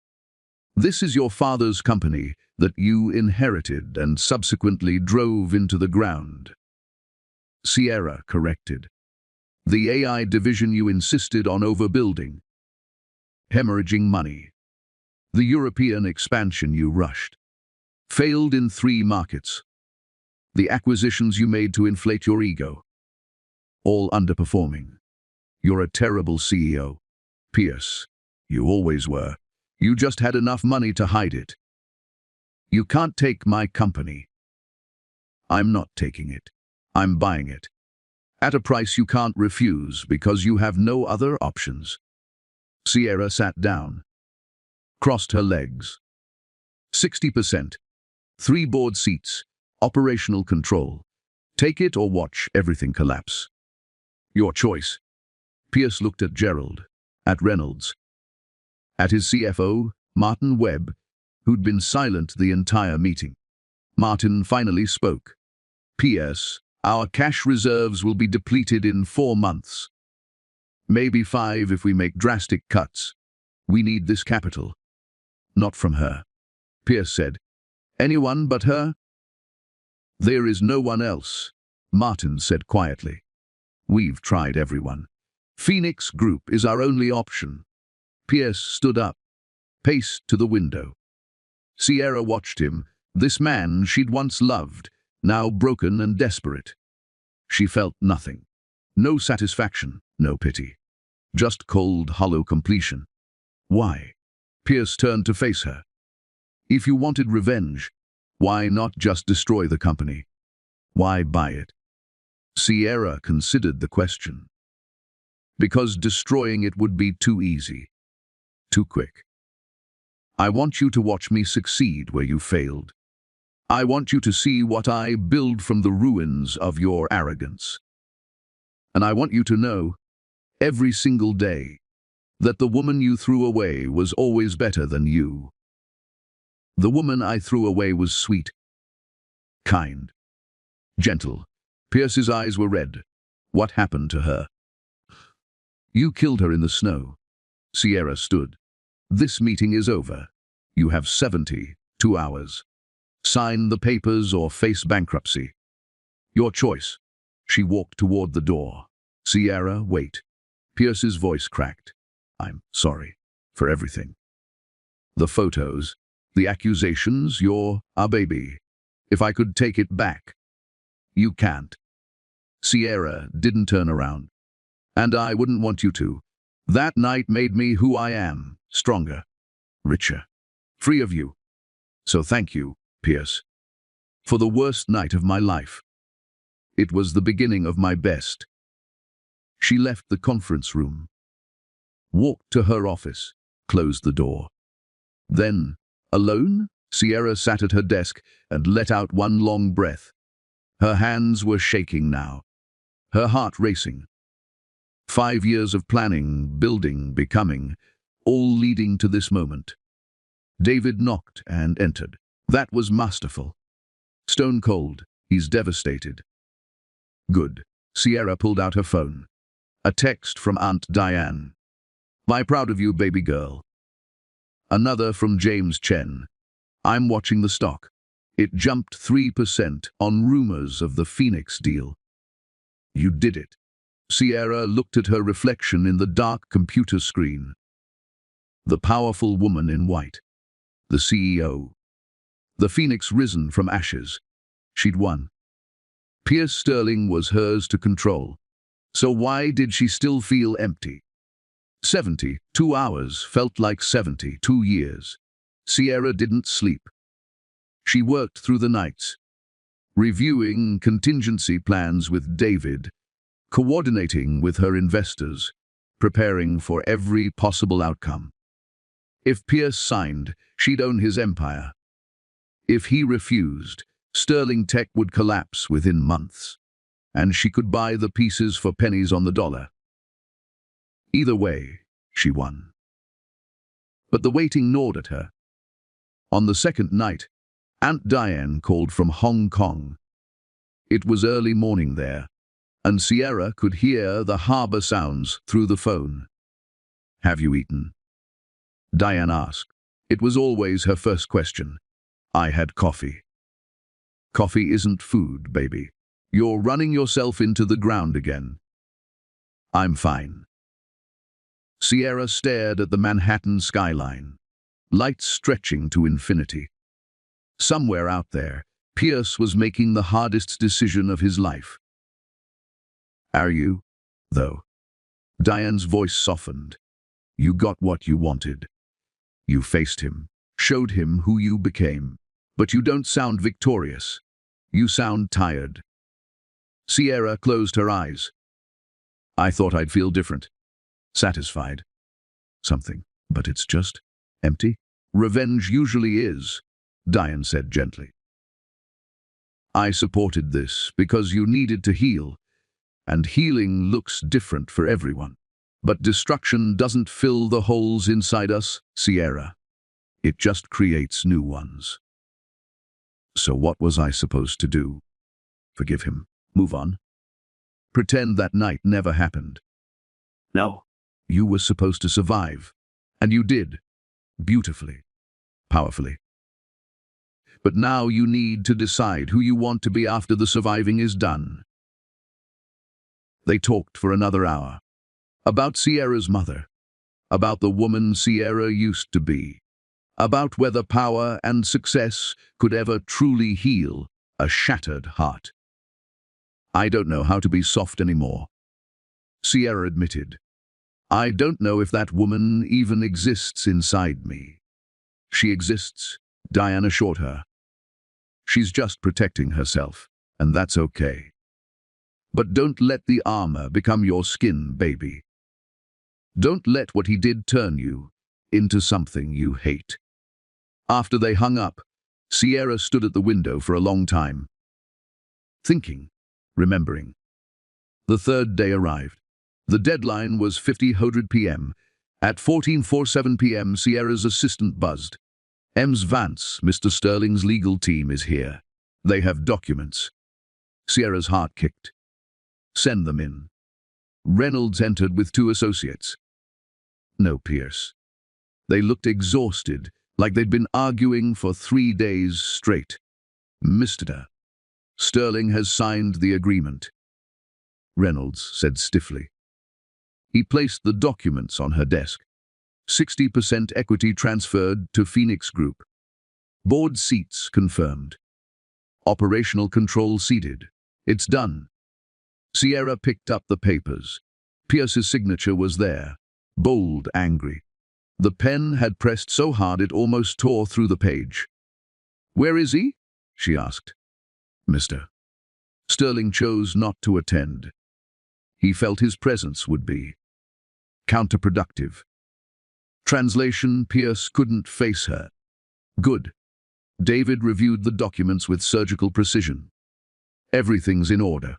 This is your father's company that you inherited and subsequently drove into the ground. Sierra corrected. The AI division you insisted on overbuilding. Hemorrhaging money. The European expansion you rushed. Failed in 3 markets. The acquisitions you made to inflate your ego. All underperforming. You're a terrible CEO. Pierce, you always were. You just had enough money to hide it. You can't take my company. I'm not taking it. I'm buying it. At a price you can't refuse because you have no other options. Sierra sat down, crossed her legs. 60%. 3 board seats. Operational control. Take it or watch everything collapse. Your choice. Pierce looked at Gerald, at Reynolds, at his CFO, Martin Webb, who'd been silent the entire meeting. Martin finally spoke. P.S. Our cash reserves will be depleted in 4 months. Maybe 5 if we make drastic cuts. We need this capital. Not from her. Pierce said. Anyone but her? There is no one else, Martin said quietly. We've tried everyone. Phoenix Group is our only option. Pierce stood up, paced to the window. Sierra watched him, this man she'd once loved, now broken and desperate. She felt nothing. No satisfaction, no pity. Just cold, hollow completion. Why? Pierce turned to face her. If you wanted revenge, why not just destroy the company? Why buy it? Sierra considered the question. Because destroying it would be too easy. Too quick. I want you to watch me succeed where you failed. I want you to see what I build from the ruins of your arrogance. And I want you to know, every single day, that the woman you threw away was always better than you. The woman I threw away was sweet, kind, gentle. Pierce's eyes were red. What happened to her? You killed her in the snow. Sierra stood. This meeting is over. You have 72 hours. Sign the papers or face bankruptcy. Your choice. She walked toward the door. Sierra, wait. Pierce's voice cracked. I'm sorry for everything. The photos, the accusations, you're a baby. If I could take it back. You can't. Sierra didn't turn around. And I wouldn't want you to. That night made me who I am, stronger, richer, free of you. So thank you, Pierce, for the worst night of my life. It was the beginning of my best. She left the conference room, walked to her office, closed the door. Then, alone, Sierra sat at her desk and let out one long breath. Her hands were shaking now, her heart racing. 5 years of planning, building, becoming, all leading to this moment. David knocked and entered. That was masterful. Stone cold, he's devastated. Good. Sierra pulled out her phone. A text from Aunt Diane. I'm proud of you, baby girl. Another from James Chen. I'm watching the stock. It jumped 3% on rumors of the Phoenix deal. You did it. Sierra looked at her reflection in the dark computer screen. The powerful woman in white. The CEO. The phoenix risen from ashes. She'd won. Pierce Sterling was hers to control. So why did she still feel empty? 72 hours felt like 72 years. Sierra didn't sleep. She worked through the nights, reviewing contingency plans with David, coordinating with her investors, preparing for every possible outcome. If Pierce signed, she'd own his empire. If he refused, Sterling Tech would collapse within months, and she could buy the pieces for pennies on the dollar. Either way, she won. But the waiting gnawed at her. On the second night, Aunt Diane called from Hong Kong. It was early morning there, and Sierra could hear the harbor sounds through the phone. "Have you eaten?" Diane asked. It was always her first question. "I had coffee." "Coffee isn't food, baby. You're running yourself into the ground again." "I'm fine." Sierra stared at the Manhattan skyline, lights stretching to infinity. Somewhere out there, Pierce was making the hardest decision of his life. "Are you, though?" Diane's voice softened. "You got what you wanted. You faced him, showed him who you became. But you don't sound victorious. You sound tired." Sierra closed her eyes. "I thought I'd feel different. Satisfied. Something. But it's just empty." "Revenge usually is," Diane said gently. "I supported this because you needed to heal, and healing looks different for everyone. But destruction doesn't fill the holes inside us, Sierra. It just creates new ones." "So what was I supposed to do? Forgive him? Move on? Pretend that night never happened?" No. "You were supposed to survive, and you did. Beautifully. Powerfully. But now you need to decide who you want to be after the surviving is done." They talked for another hour. About Sierra's mother. About the woman Sierra used to be. About whether power and success could ever truly heal a shattered heart. "I don't know how to be soft anymore," Sierra admitted. "I don't know if that woman even exists inside me." "She exists," Diane assured her. "She's just protecting herself, and that's okay. But don't let the armor become your skin, baby. Don't let what he did turn you into something you hate." After they hung up, Sierra stood at the window for a long time, thinking, remembering. The third day arrived. The deadline was 50:00 p.m. At 14:47 p.m., Sierra's assistant buzzed. "Ms. Vance, Mr. Sterling's legal team is here. They have documents." Sierra's heart kicked. "Send them in." Reynolds entered with 2 associates. No Pierce. They looked exhausted, like they'd been arguing for 3 days straight. "Mr. Sterling has signed the agreement," Reynolds said stiffly. He placed the documents on her desk. 60% equity transferred to Phoenix Group. Board seats confirmed. Operational control ceded. "It's done." Sierra picked up the papers. Pierce's signature was there, bold, angry. The pen had pressed so hard it almost tore through the page. "Where is he?" she asked. "Mr. Sterling chose not to attend. He felt his presence would be counterproductive." Translation: Pierce couldn't face her. "Good." David reviewed the documents with surgical precision. "Everything's in order.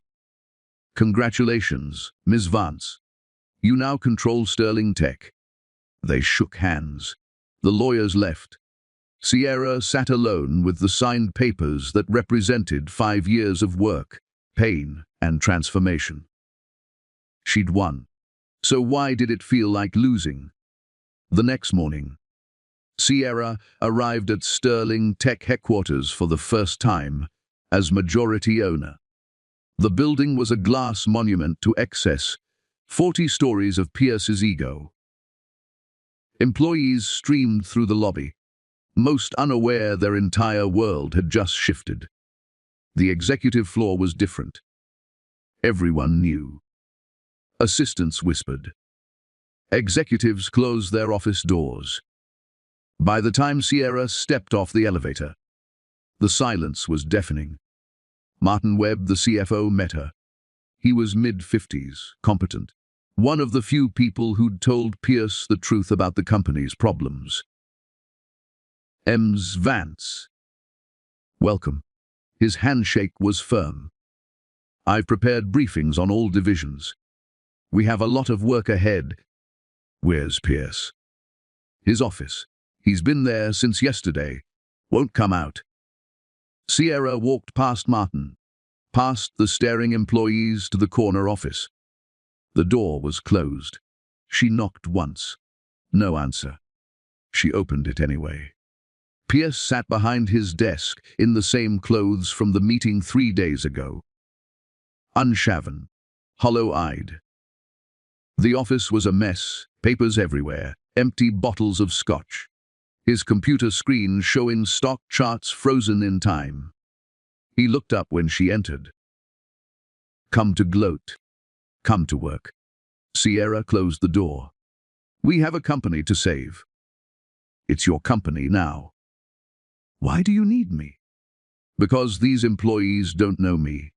Congratulations, Ms. Vance. You now control Sterling Tech." They shook hands. The lawyers left. Sierra sat alone with the signed papers that represented 5 years of work, pain, and transformation. She'd won. So why did it feel like losing? The next morning, Sierra arrived at Sterling Tech headquarters for the first time as majority owner. The building was a glass monument to excess, 40 stories of Pierce's ego. Employees streamed through the lobby, most unaware their entire world had just shifted. The executive floor was different. Everyone knew. Assistants whispered. Executives closed their office doors. By the time Sierra stepped off the elevator, the silence was deafening. Martin Webb, the CFO, met her. He was mid-50s, competent. One of the few people who'd told Pierce the truth about the company's problems. Ms. Vance. Welcome. His handshake was firm. I've prepared briefings on all divisions. We have a lot of work ahead. Where's Pierce? His office. He's been there since yesterday. Won't come out. Sierra walked past Martin, past the staring employees to the corner office. The door was closed. She knocked once. No answer. She opened it anyway. Pierce sat behind his desk in the same clothes from the meeting 3 days ago. Unshaven, hollow-eyed. The office was a mess, papers everywhere, empty bottles of scotch. His computer screen showing stock charts frozen in time. He looked up when she entered. Come to gloat. Come to work. Sierra closed the door. We have a company to save. It's your company now. Why do you need me? Because these employees don't know me.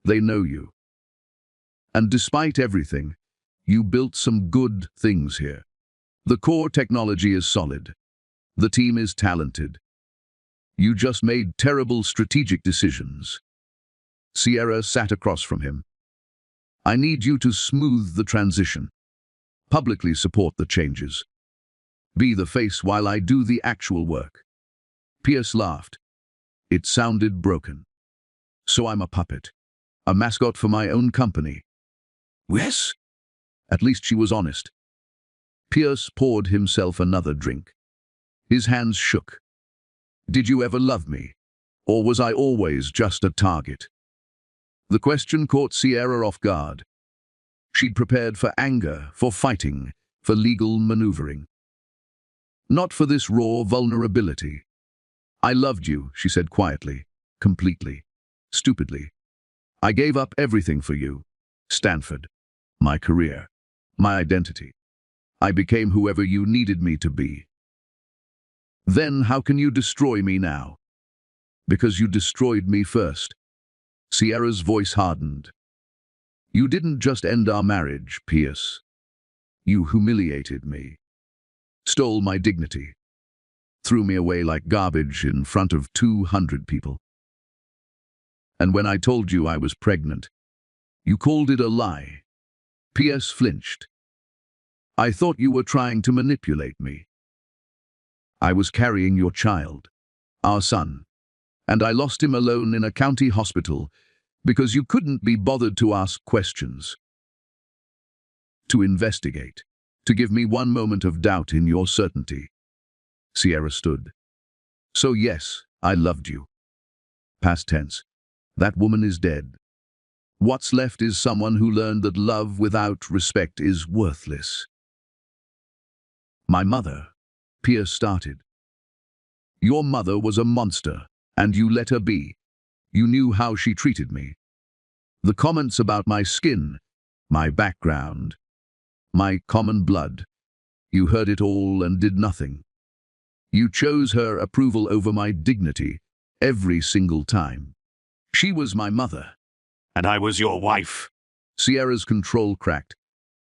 They know you. And despite everything, you built some good things here. The core technology is solid. The team is talented. You just made terrible strategic decisions. Sierra sat across from him. I need you to smooth the transition. Publicly support the changes. Be the face while I do the actual work. Pierce laughed. It sounded broken. So I'm a puppet. A mascot for my own company. Yes? At least she was honest. Pierce poured himself another drink. His hands shook. Did you ever love me? Or was I always just a target? The question caught Sierra off guard. She'd prepared for anger, for fighting, for legal maneuvering. Not for this raw vulnerability. I loved you, she said quietly, completely, stupidly. I gave up everything for you. Stanford, my career, my identity. I became whoever you needed me to be. Then how can you destroy me now? Because you destroyed me first. Sierra's voice hardened. You didn't just end our marriage, Pierce. You humiliated me. Stole my dignity. Threw me away like garbage in front of 200 people. And when I told you I was pregnant, you called it a lie. Pierce flinched. I thought you were trying to manipulate me. I was carrying your child, our son, and I lost him alone in a county hospital because you couldn't be bothered to ask questions, to investigate, to give me one moment of doubt in your certainty. Sierra stood. So yes, I loved you. Past tense. That woman is dead. What's left is someone who learned that love without respect is worthless. My mother, Pierce started. Your mother was a monster, and you let her be. You knew how she treated me. The comments about my skin, my background, my common blood, you heard it all and did nothing. You chose her approval over my dignity every single time. She was my mother. And I was your wife. Sierra's control cracked.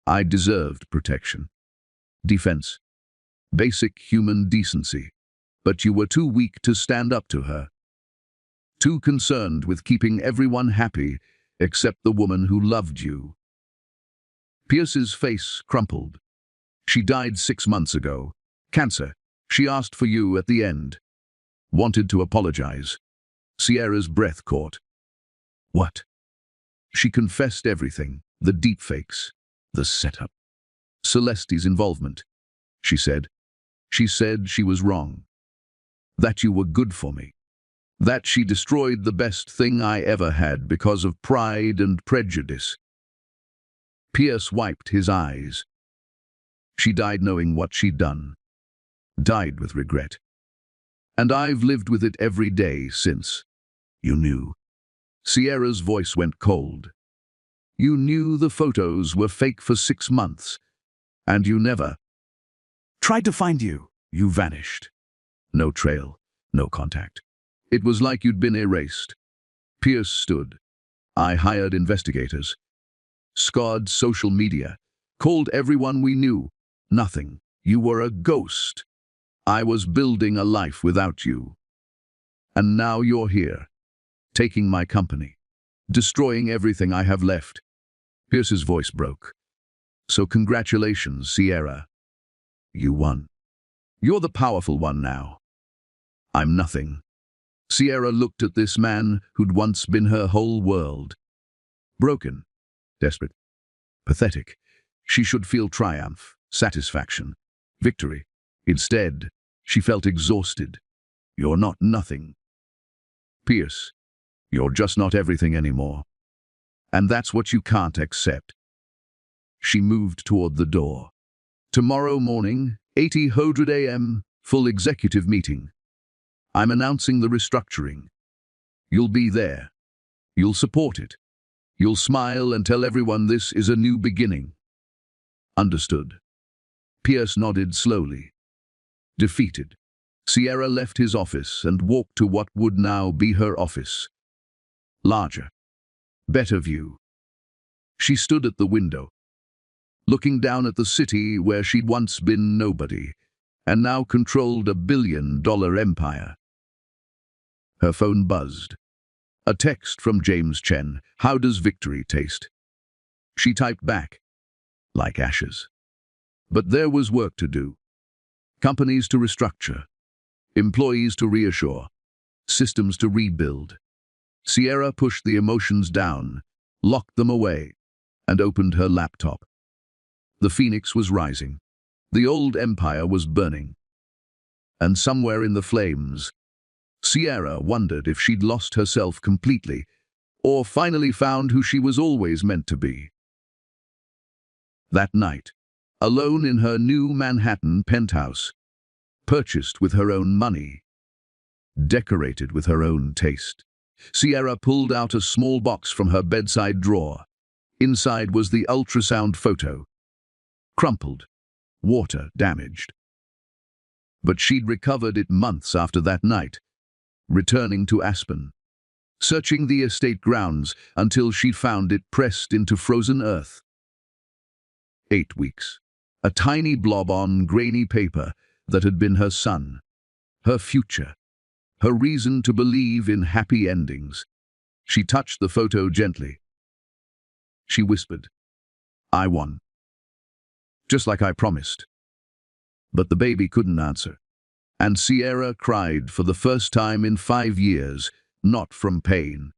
I deserved protection. Defense. Basic human decency. But you were too weak to stand up to her. Too concerned with keeping everyone happy except the woman who loved you. Pierce's face crumpled. She died 6 months ago. Cancer. She asked for you at the end. Wanted to apologize. Sierra's breath caught. What? She confessed everything, the deepfakes, the setup. Celeste's involvement, she said. She said she was wrong. That you were good for me. That she destroyed the best thing I ever had because of pride and prejudice. Pierce wiped his eyes. She died knowing what she'd done. Died with regret. And I've lived with it every day since. You knew. Sierra's voice went cold. You knew the photos were fake for 6 months. And you never tried to find you. You vanished. No trail, no contact. It was like you'd been erased. Pierce stood. I hired investigators. Scoured social media. Called everyone we knew. Nothing. You were a ghost. I was building a life without you. And now you're here, taking my company, destroying everything I have left. Pierce's voice broke. So congratulations, Sierra. You won. You're the powerful one now. I'm nothing. Sierra looked at this man who'd once been her whole world. Broken, desperate, pathetic. She should feel triumph, satisfaction, victory. Instead, she felt exhausted. You're not nothing. Pierce, you're just not everything anymore. And that's what you can't accept. She moved toward the door. Tomorrow morning, 8:00 a.m., full executive meeting. I'm announcing the restructuring. You'll be there. You'll support it. You'll smile and tell everyone this is a new beginning. Understood. Pierce nodded slowly. Defeated, Sierra left his office and walked to what would now be her office. Larger. Better view. She stood at the window, looking down at the city where she'd once been nobody, and now controlled a billion-dollar empire. Her phone buzzed. A text from James Chen. How does victory taste? She typed back, like ashes. But there was work to do. Companies to restructure, employees to reassure, systems to rebuild. Sierra pushed the emotions down, locked them away, and opened her laptop. The phoenix was rising. The old empire was burning. And somewhere in the flames, Sierra wondered if she'd lost herself completely, or finally found who she was always meant to be. That night, alone in her new Manhattan penthouse, purchased with her own money, decorated with her own taste, Sierra pulled out a small box from her bedside drawer. Inside was the ultrasound photo. Crumpled, water damaged. But she'd recovered it months after that night, returning to Aspen, searching the estate grounds until she'd found it pressed into frozen earth. 8 weeks. A tiny blob on grainy paper that had been her son, her future, her reason to believe in happy endings. She touched the photo gently. She whispered, I won. Just like I promised. But the baby couldn't answer. And Sierra cried for the first time in 5 years, not from pain,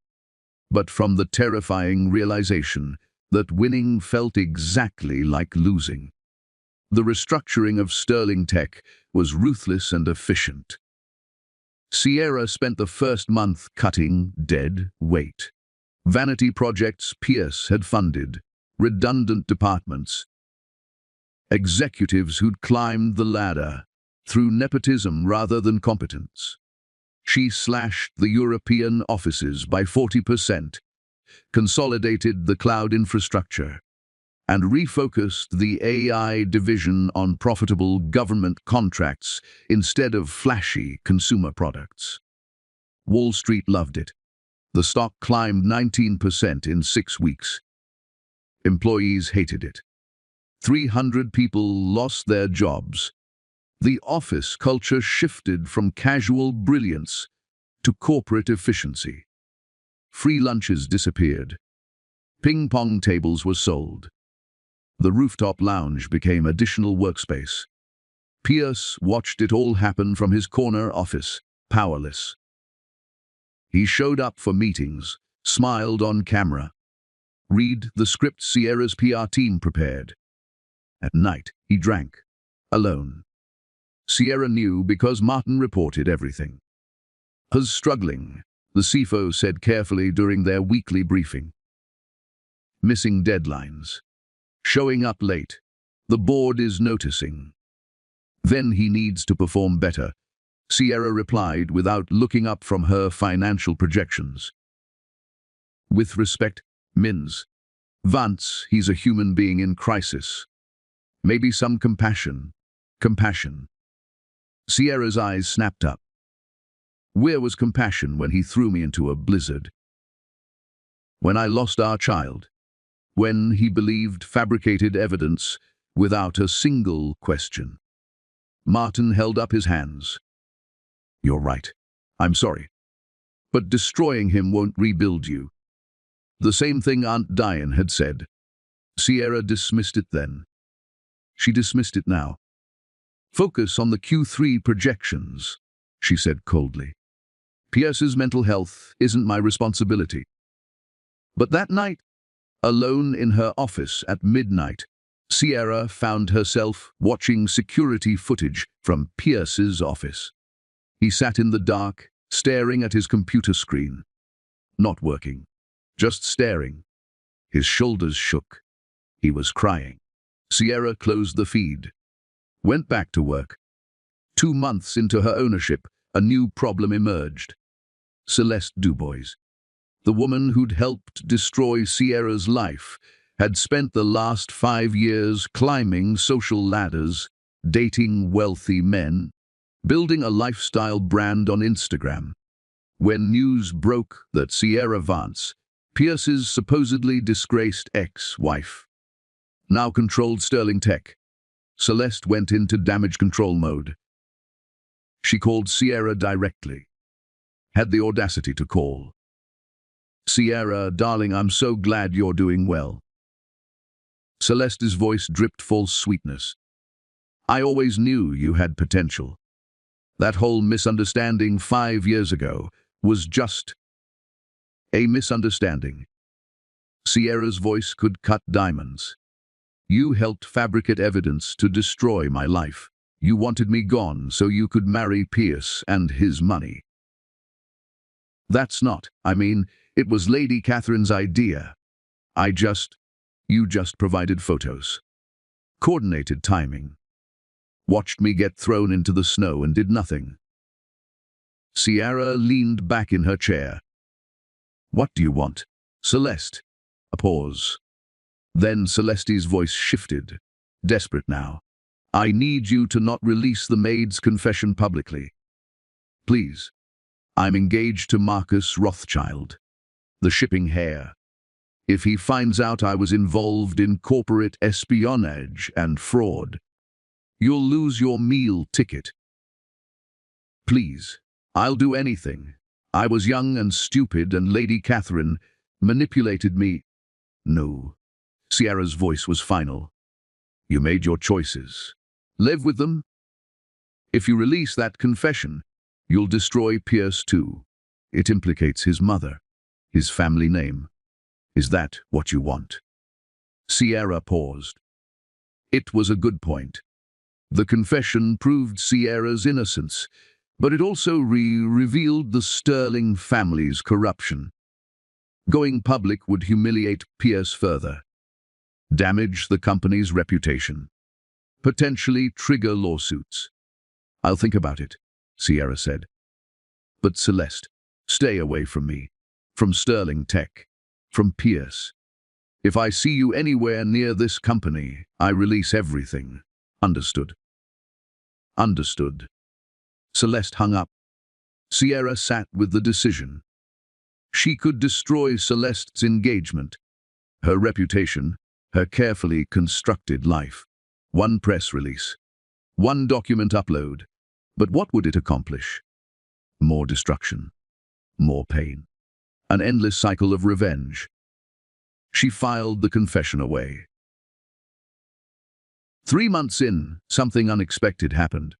but from the terrifying realization that winning felt exactly like losing. The restructuring of Sterling Tech was ruthless and efficient. Sierra spent the first month cutting dead weight. Vanity projects Pierce had funded, redundant departments, executives who'd climbed the ladder through nepotism rather than competence. She slashed the European offices by 40%, consolidated the cloud infrastructure, and refocused the AI division on profitable government contracts instead of flashy consumer products. Wall Street loved it. The stock climbed 19% in 6 weeks. Employees hated it. 300 people lost their jobs. The office culture shifted from casual brilliance to corporate efficiency. Free lunches disappeared. Ping-pong tables were sold. The rooftop lounge became additional workspace. Pierce watched it all happen from his corner office, powerless. He showed up for meetings, smiled on camera, read the script Sierra's PR team prepared. At night, he drank, alone. Sierra knew because Martin reported everything. "Was struggling," the CFO said carefully during their weekly briefing. Missing deadlines. Showing up late. The board is noticing. Then he needs to perform better, Sierra replied without looking up from her financial projections. With respect, Mins. Vance, he's a human being in crisis. Maybe some compassion. Compassion. Sierra's eyes snapped up. Where was compassion when he threw me into a blizzard? When I lost our child. When he believed fabricated evidence without a single question. Martin held up his hands. You're right. I'm sorry. But destroying him won't rebuild you. The same thing Aunt Diane had said. Sierra dismissed it then. She dismissed it now. Focus on the Q3 projections, she said coldly. Pierce's mental health isn't my responsibility. But that night, alone in her office at midnight, Sierra found herself watching security footage from Pierce's office. He sat in the dark, staring at his computer screen. Not working, just staring. His shoulders shook. He was crying. Sierra closed the feed. Went back to work. 2 months into her ownership, a new problem emerged. Celeste Dubois, the woman who'd helped destroy Sierra's life, had spent the last 5 years climbing social ladders, dating wealthy men, building a lifestyle brand on Instagram. When news broke that Sierra Vance, Pierce's supposedly disgraced ex-wife, now controlled Sterling Tech, Celeste went into damage control mode. She called Sierra directly. Had the audacity to call. Sierra, darling, I'm so glad you're doing well. Celeste's voice dripped false sweetness. I always knew you had potential. That whole misunderstanding 5 years ago was just a misunderstanding. Sierra's voice could cut diamonds. You helped fabricate evidence to destroy my life. You wanted me gone so you could marry Pierce and his money. That's not, it was Lady Catherine's idea. You just provided photos. Coordinated timing. Watched me get thrown into the snow and did nothing. Sierra leaned back in her chair. What do you want? Celeste. A pause. Then Celeste's voice shifted, desperate now. I need you to not release the maid's confession publicly. Please. I'm engaged to Marcus Rothschild, the shipping heir. If he finds out I was involved in corporate espionage and fraud, you'll lose your meal ticket. Please, I'll do anything. I was young and stupid and Lady Catherine manipulated me. No. Sierra's voice was final. You made your choices. Live with them. If you release that confession, you'll destroy Pierce too. It implicates his mother, his family name. Is that what you want? Sierra paused. It was a good point. The confession proved Sierra's innocence, but it also revealed the Sterling family's corruption. Going public would humiliate Pierce further, damage the company's reputation, potentially trigger lawsuits. I'll think about it, Sierra said. But Celeste, stay away from me, from Sterling Tech, from Pierce. If I see you anywhere near this company, I release everything. Understood? Understood. Celeste hung up. Sierra sat with the decision. She could destroy Celeste's engagement, her reputation, her carefully constructed life. One press release, one document upload. But what would it accomplish? More destruction, more pain, an endless cycle of revenge. She filed the confession away. 3 months in, something unexpected happened.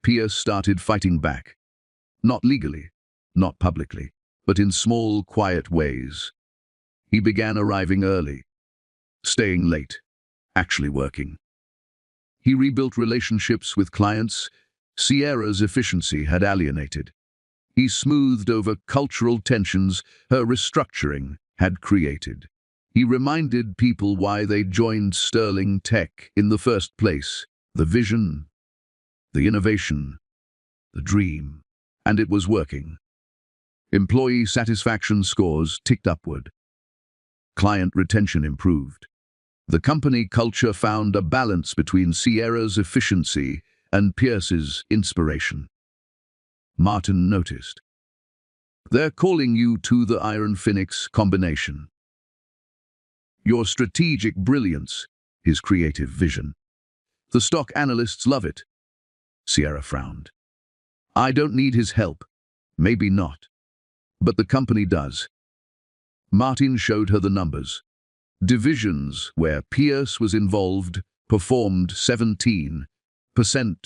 Pierce started fighting back. Not legally, not publicly, but in small, quiet ways. He began arriving early, staying late, actually working. He rebuilt relationships with clients Sierra's efficiency had alienated. He smoothed over cultural tensions her restructuring had created. He reminded people why they joined Sterling Tech in the first place. The vision, the innovation, the dream. And it was working. Employee satisfaction scores ticked upward. Client retention improved. The company culture found a balance between Sierra's efficiency and Pierce's inspiration. Martin noticed. They're calling you to the Iron Phoenix combination. Your strategic brilliance, his creative vision. The stock analysts love it. Sierra frowned. I don't need his help. Maybe not. But the company does. Martin showed her the numbers. Divisions where Pierce was involved performed 17%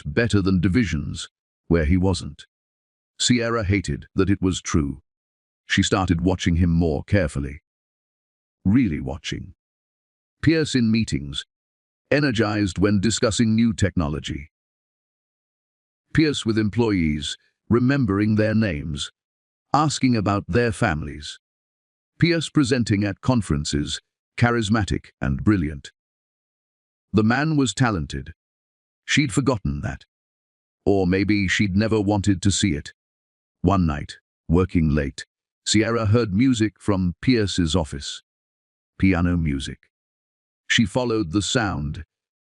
better than divisions where he wasn't. Sierra hated that it was true. She started watching him more carefully. Really watching. Pierce in meetings, energized when discussing new technology. Pierce with employees, remembering their names, asking about their families. Pierce presenting at conferences, charismatic and brilliant. The man was talented. She'd forgotten that. Or maybe she'd never wanted to see it. One night, working late, Sierra heard music from Pierce's office. Piano music. She followed the sound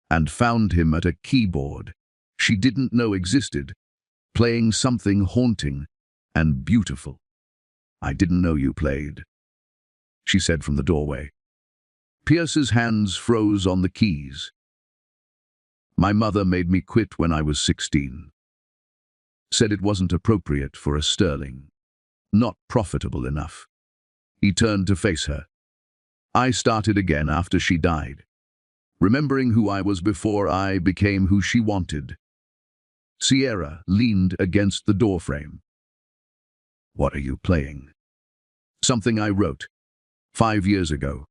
and found him at a keyboard she didn't know existed, playing something haunting and beautiful. I didn't know you played, she said from the doorway. Pierce's hands froze on the keys. My mother made me quit when I was 16. Said it wasn't appropriate for a Sterling. Not profitable enough. He turned to face her. I started again after she died, remembering who I was before I became who she wanted. Sierra leaned against the doorframe. What are you playing? Something I wrote 5 years ago,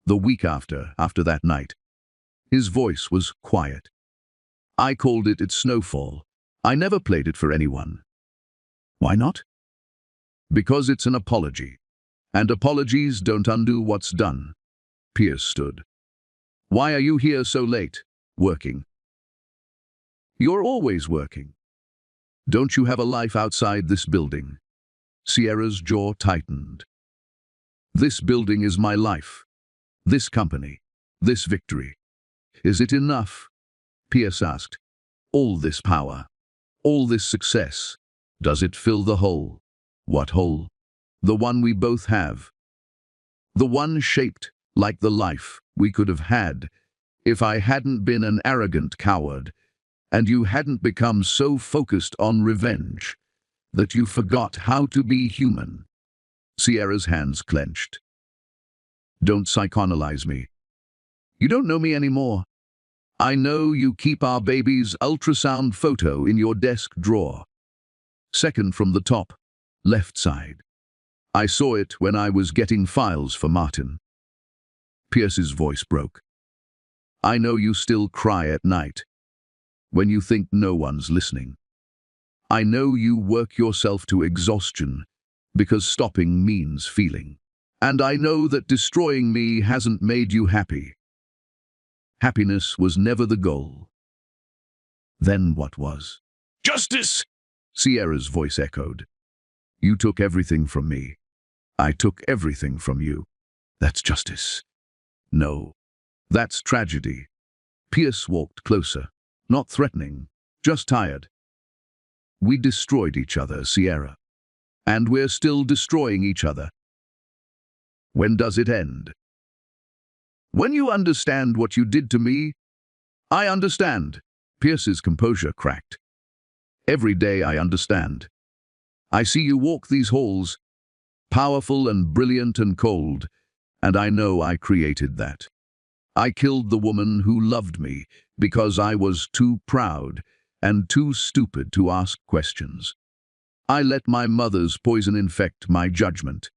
the week after that night. His voice was quiet. I called it It's Snowfall. I never played it for anyone. Why not? Because it's an apology. And apologies don't undo what's done. Pierce stood. Why are you here so late? Working. You're always working. Don't you have a life outside this building? Sierra's jaw tightened. This building is my life. This company. This victory. Is it enough? Pierce asked. All this power. All this success. Does it fill the hole? What hole? The one we both have. The one shaped like the life we could have had if I hadn't been an arrogant coward and you hadn't become so focused on revenge that you forgot how to be human. Sierra's hands clenched. Don't psychoanalyze me. You don't know me anymore. I know you keep our baby's ultrasound photo in your desk drawer. Second from the top, left side. I saw it when I was getting files for Martin. Pierce's voice broke. I know you still cry at night, when you think no one's listening. I know you work yourself to exhaustion, because stopping means feeling. And I know that destroying me hasn't made you happy. Happiness was never the goal. Then what was? Justice! Sierra's voice echoed. You took everything from me. I took everything from you. That's justice. No, that's tragedy. Pierce walked closer, not threatening, just tired. We destroyed each other, Sierra. And we're still destroying each other. When does it end? When you understand what you did to me, I understand. Pierce's composure cracked. Every day I understand. I see you walk these halls, powerful and brilliant and cold, and I know I created that. I killed the woman who loved me because I was too proud and too stupid to ask questions. I let my mother's poison infect my judgment.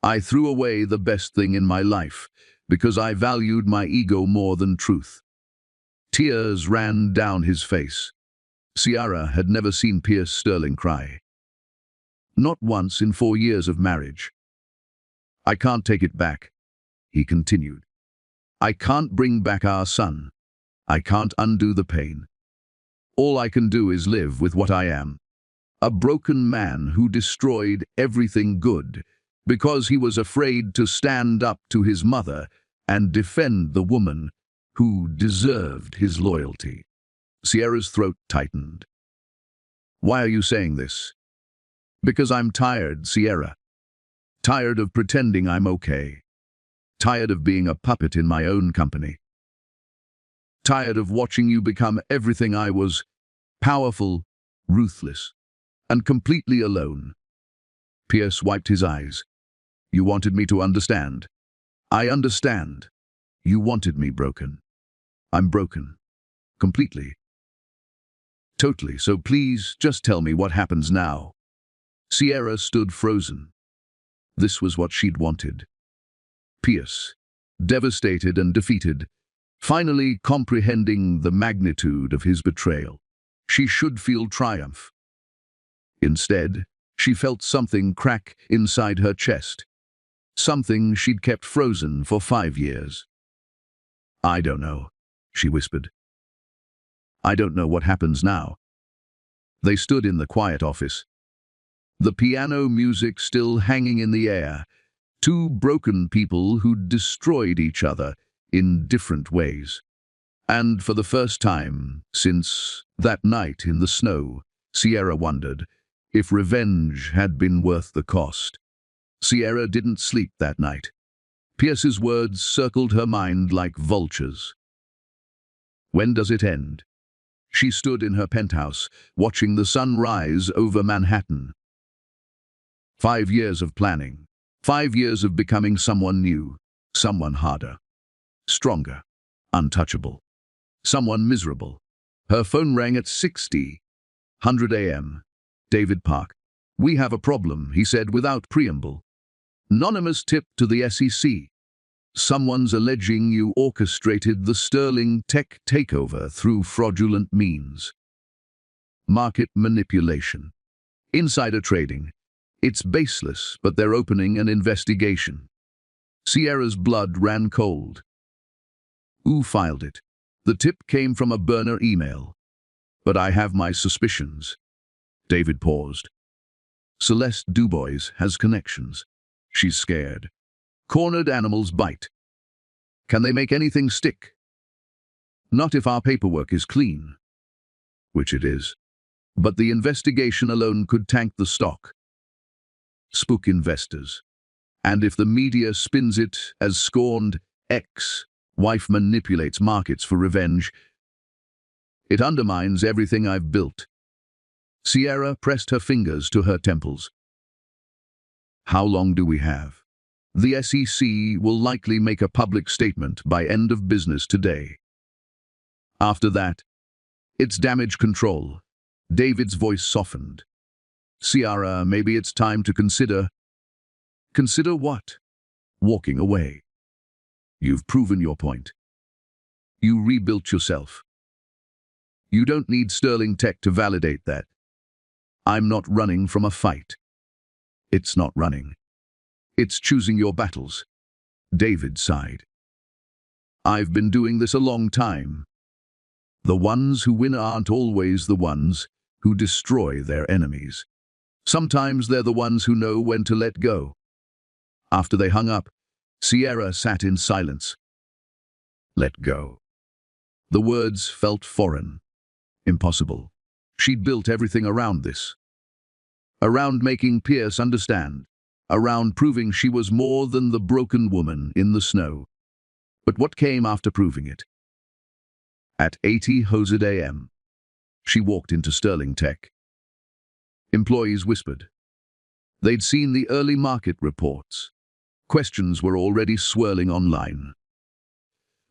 I threw away the best thing in my life because I valued my ego more than truth. Tears ran down his face. Sierra had never seen Pierce Sterling cry. Not once in 4 years of marriage. I can't take it back, he continued. I can't bring back our son. I can't undo the pain. All I can do is live with what I am. A broken man who destroyed everything good because he was afraid to stand up to his mother and defend the woman who deserved his loyalty. Sierra's throat tightened. Why are you saying this? Because I'm tired, Sierra. Tired of pretending I'm okay. Tired of being a puppet in my own company. Tired of watching you become everything I was, powerful, ruthless, and completely alone. Pierce wiped his eyes. You wanted me to understand. I understand. You wanted me broken. I'm broken. Completely. Totally, so please just tell me what happens now. Sierra stood frozen. This was what she'd wanted. Pierce, devastated and defeated, finally comprehending the magnitude of his betrayal. She should feel triumph. Instead, she felt something crack inside her chest. Something she'd kept frozen for 5 years. I don't know, she whispered. I don't know what happens now. They stood in the quiet office. The piano music still hanging in the air. Two broken people who'd destroyed each other in different ways. And for the first time since that night in the snow, Sierra wondered if revenge had been worth the cost. Sierra didn't sleep that night. Pierce's words circled her mind like vultures. When does it end? She stood in her penthouse, watching the sun rise over Manhattan. 5 years of planning. 5 years of becoming someone new, someone harder, stronger, untouchable, someone miserable. Her phone rang at 6:00 a.m. David Park. We have a problem, he said without preamble. Anonymous tip to the SEC. Someone's alleging you orchestrated the Sterling tech takeover through fraudulent means. Market manipulation. Insider trading. It's baseless, but they're opening an investigation. Sierra's blood ran cold. Who filed it? The tip came from a burner email. But I have my suspicions. David paused. Celeste Dubois has connections. She's scared. Cornered animals bite. Can they make anything stick? Not if our paperwork is clean. Which it is. But the investigation alone could tank the stock. Spook investors. And if the media spins it as scorned ex-wife manipulates markets for revenge, it undermines everything I've built. Sierra pressed her fingers to her temples. How long do we have? The SEC will likely make a public statement by end of business today. After that, it's damage control. David's voice softened. Sierra, maybe it's time to consider. Consider what? Walking away. You've proven your point. You rebuilt yourself. You don't need Sterling Tech to validate that. I'm not running from a fight. It's not running. It's choosing your battles. David sighed. I've been doing this a long time. The ones who win aren't always the ones who destroy their enemies. Sometimes they're the ones who know when to let go. After they hung up, Sierra sat in silence. Let go. The words felt foreign, impossible. She'd built everything around this. Around making Pierce understand. Around proving she was more than the broken woman in the snow. But what came after proving it? At 8:00 a.m., she walked into Sterling Tech. Employees whispered. They'd seen the early market reports. Questions were already swirling online.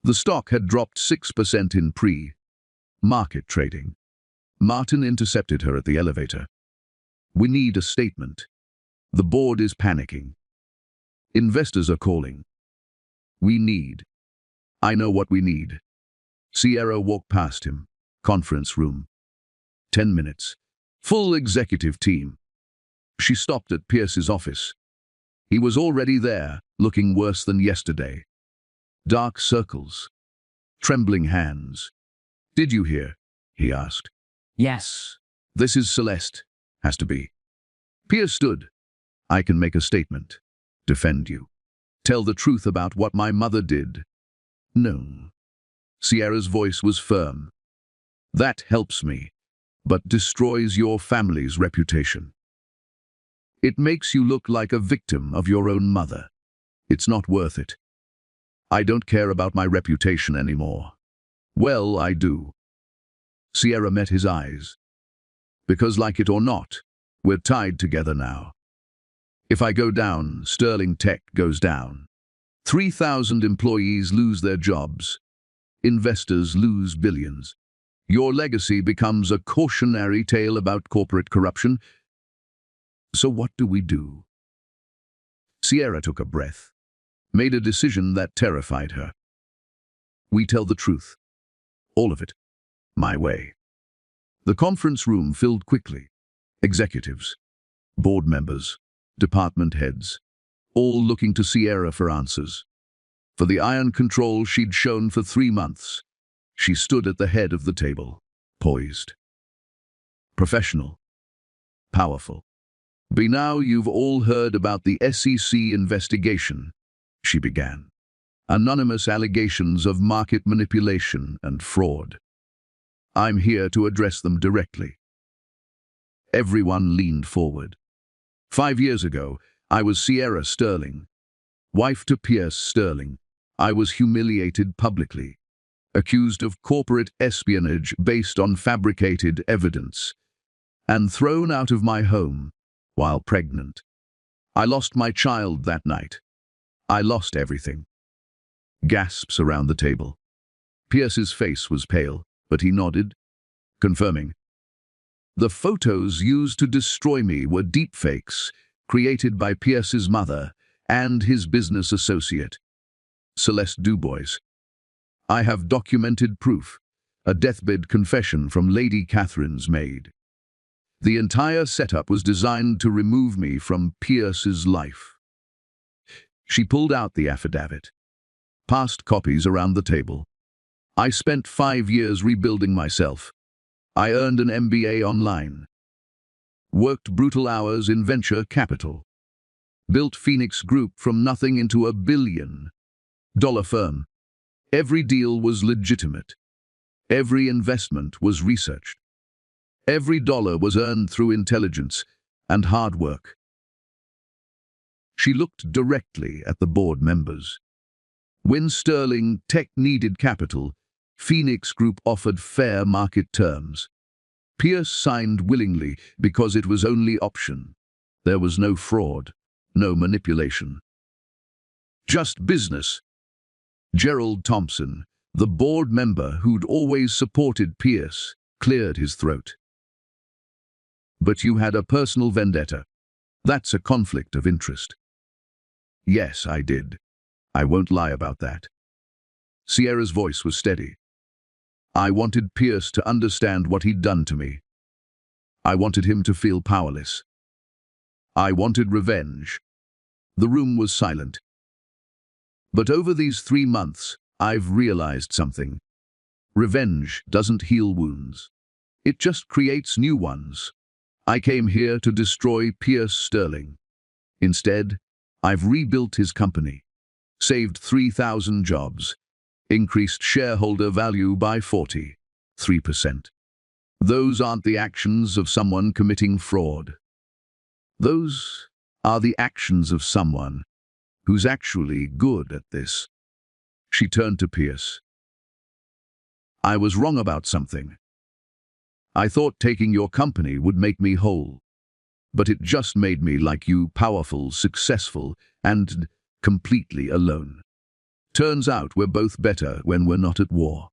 The stock had dropped 6% in pre-market trading. Martin intercepted her at the elevator. We need a statement. The board is panicking. Investors are calling. We need. I know what we need. Sierra walked past him. Conference room. 10 minutes. Full executive team. She stopped at Pierce's office. He was already there, looking worse than yesterday. Dark circles. Trembling hands. "Did you hear?" he asked. Yes. "This is Celeste. Has to be." Pierce stood. "I can make a statement. Defend you. Tell the truth about what my mother did." "No." Sierra's voice was firm. "That helps me, but destroys your family's reputation. It makes you look like a victim of your own mother. It's not worth it. I don't care about my reputation anymore." "Well, I do." Sierra met his eyes. "Because like it or not, we're tied together now. If I go down, Sterling Tech goes down. 3,000 employees lose their jobs. Investors lose billions. Your legacy becomes a cautionary tale about corporate corruption. So what do we do?" Sierra took a breath, made a decision that terrified her. "We tell the truth. All of it. My way." The conference room filled quickly. Executives, board members, department heads, all looking to Sierra for answers. For the iron control she'd shown for 3 months, she stood at the head of the table, poised. Professional. Powerful. "By now you've all heard about the SEC investigation," she began. "Anonymous allegations of market manipulation and fraud. I'm here to address them directly." Everyone leaned forward. 5 years ago, I was Sierra Sterling, wife to Pierce Sterling. I was humiliated publicly, accused of corporate espionage based on fabricated evidence, and thrown out of my home while pregnant. I lost my child that night. I lost everything. Gasps around the table. Pierce's face was pale, but he nodded, confirming. "The photos used to destroy me were deepfakes, created by Pierce's mother and his business associate, Celeste Dubois. I have documented proof, a deathbed confession from Lady Catherine's maid. The entire setup was designed to remove me from Pierce's life." She pulled out the affidavit, passed copies around the table. "I spent 5 years rebuilding myself. I earned an MBA online. Worked brutal hours in venture capital. Built Phoenix Group from nothing into a $1 billion firm. Every deal was legitimate. Every investment was researched. Every dollar was earned through intelligence and hard work." She looked directly at the board members. When Sterling Tech needed capital, Phoenix Group offered fair market terms. Pierce signed willingly because it was only option. There was no fraud, no manipulation. Just business. Gerald Thompson, the board member who'd always supported Pierce, cleared his throat. "But you had a personal vendetta. That's a conflict of interest." "Yes, I did. I won't lie about that." Sierra's voice was steady. "I wanted Pierce to understand what he'd done to me. I wanted him to feel powerless. I wanted revenge." The room was silent. "But over these 3 months, I've realized something. Revenge doesn't heal wounds. It just creates new ones. I came here to destroy Pierce Sterling. Instead, I've rebuilt his company, saved 3,000 jobs, increased shareholder value by 43%. Those aren't the actions of someone committing fraud. Those are the actions of someone who's actually good at this." She turned to Pierce. "I was wrong about something. I thought taking your company would make me whole. But it just made me like you, powerful, successful, and completely alone. Turns out we're both better when we're not at war."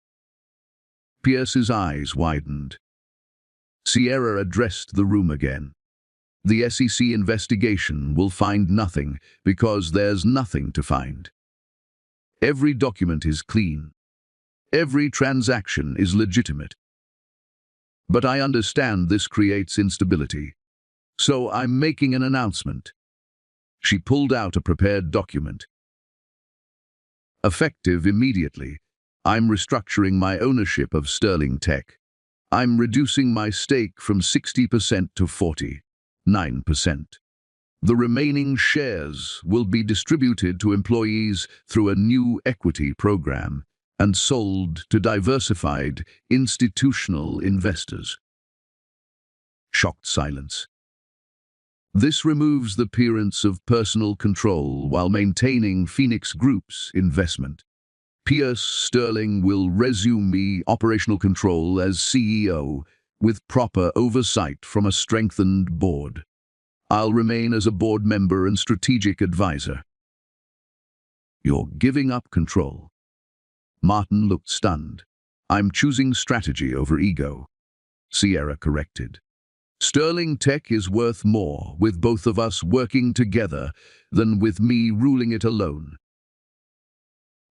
Pierce's eyes widened. Sierra addressed the room again. "The SEC investigation will find nothing because there's nothing to find. Every document is clean. Every transaction is legitimate. But I understand this creates instability. So I'm making an announcement." She pulled out a prepared document. Effective immediately. I'm restructuring my ownership of Sterling Tech. I'm reducing my stake from 60% to 49%. The remaining shares will be distributed to employees through a new equity program and sold to diversified institutional investors. Shocked silence. This removes the appearance of personal control while maintaining Phoenix Group's investment. Pierce Sterling will resume operational control as CEO with proper oversight from a strengthened board. I'll remain as a board member and strategic advisor. You're giving up control. Martin looked stunned. I'm choosing strategy over ego. Sierra corrected. Sterling Tech is worth more with both of us working together than with me ruling it alone.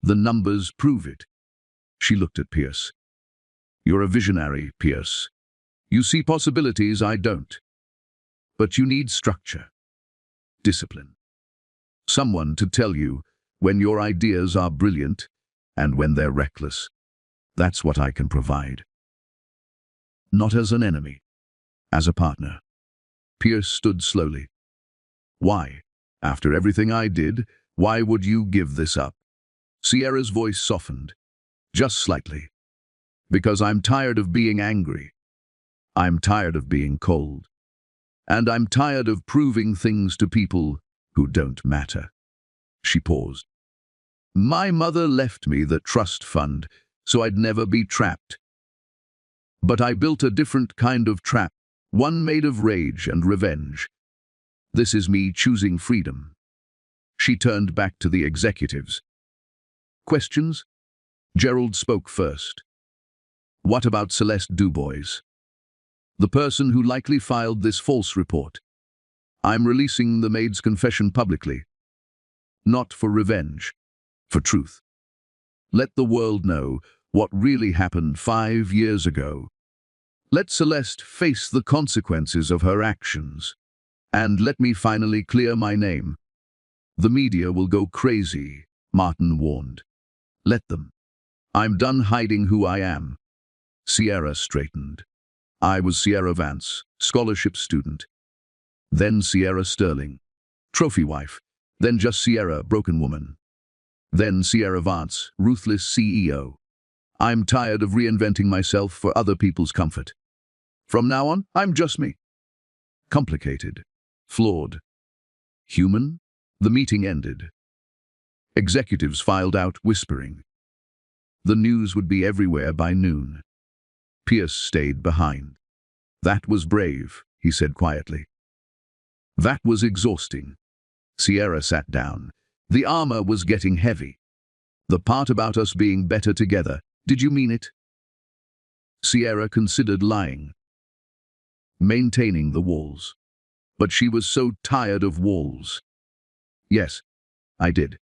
The numbers prove it. She looked at Pierce. You're a visionary, Pierce. You see possibilities I don't. But you need structure, discipline. Someone to tell you when your ideas are brilliant and when they're reckless. That's what I can provide. Not as an enemy, as a partner. Pierce stood slowly. Why? After everything I did, why would you give this up? Sierra's voice softened, just slightly. Because I'm tired of being angry. I'm tired of being cold. And I'm tired of proving things to people who don't matter. She paused. My mother left me the trust fund so I'd never be trapped. But I built a different kind of trap, one made of rage and revenge. This is me choosing freedom. She turned back to the executives. Questions? Gerald spoke first. What about Celeste Dubois? The person who likely filed this false report. I'm releasing the maid's confession publicly. Not for revenge, for truth. Let the world know what really happened 5 years ago. Let Celeste face the consequences of her actions. And let me finally clear my name. The media will go crazy, Martin warned. Let them. I'm done hiding who I am. Sierra straightened. I was Sierra Vance, scholarship student. Then Sierra Sterling, trophy wife. Then just Sierra, broken woman. Then Sierra Vance, ruthless CEO. I'm tired of reinventing myself for other people's comfort. From now on, I'm just me. Complicated. Flawed. Human? The meeting ended. Executives filed out, whispering. The news would be everywhere by noon. Pierce stayed behind. That was brave, he said quietly. That was exhausting. Sierra sat down. The armor was getting heavy. The part about us being better together, did you mean it? Sierra considered lying. Maintaining the walls. But she was so tired of walls. Yes, I did.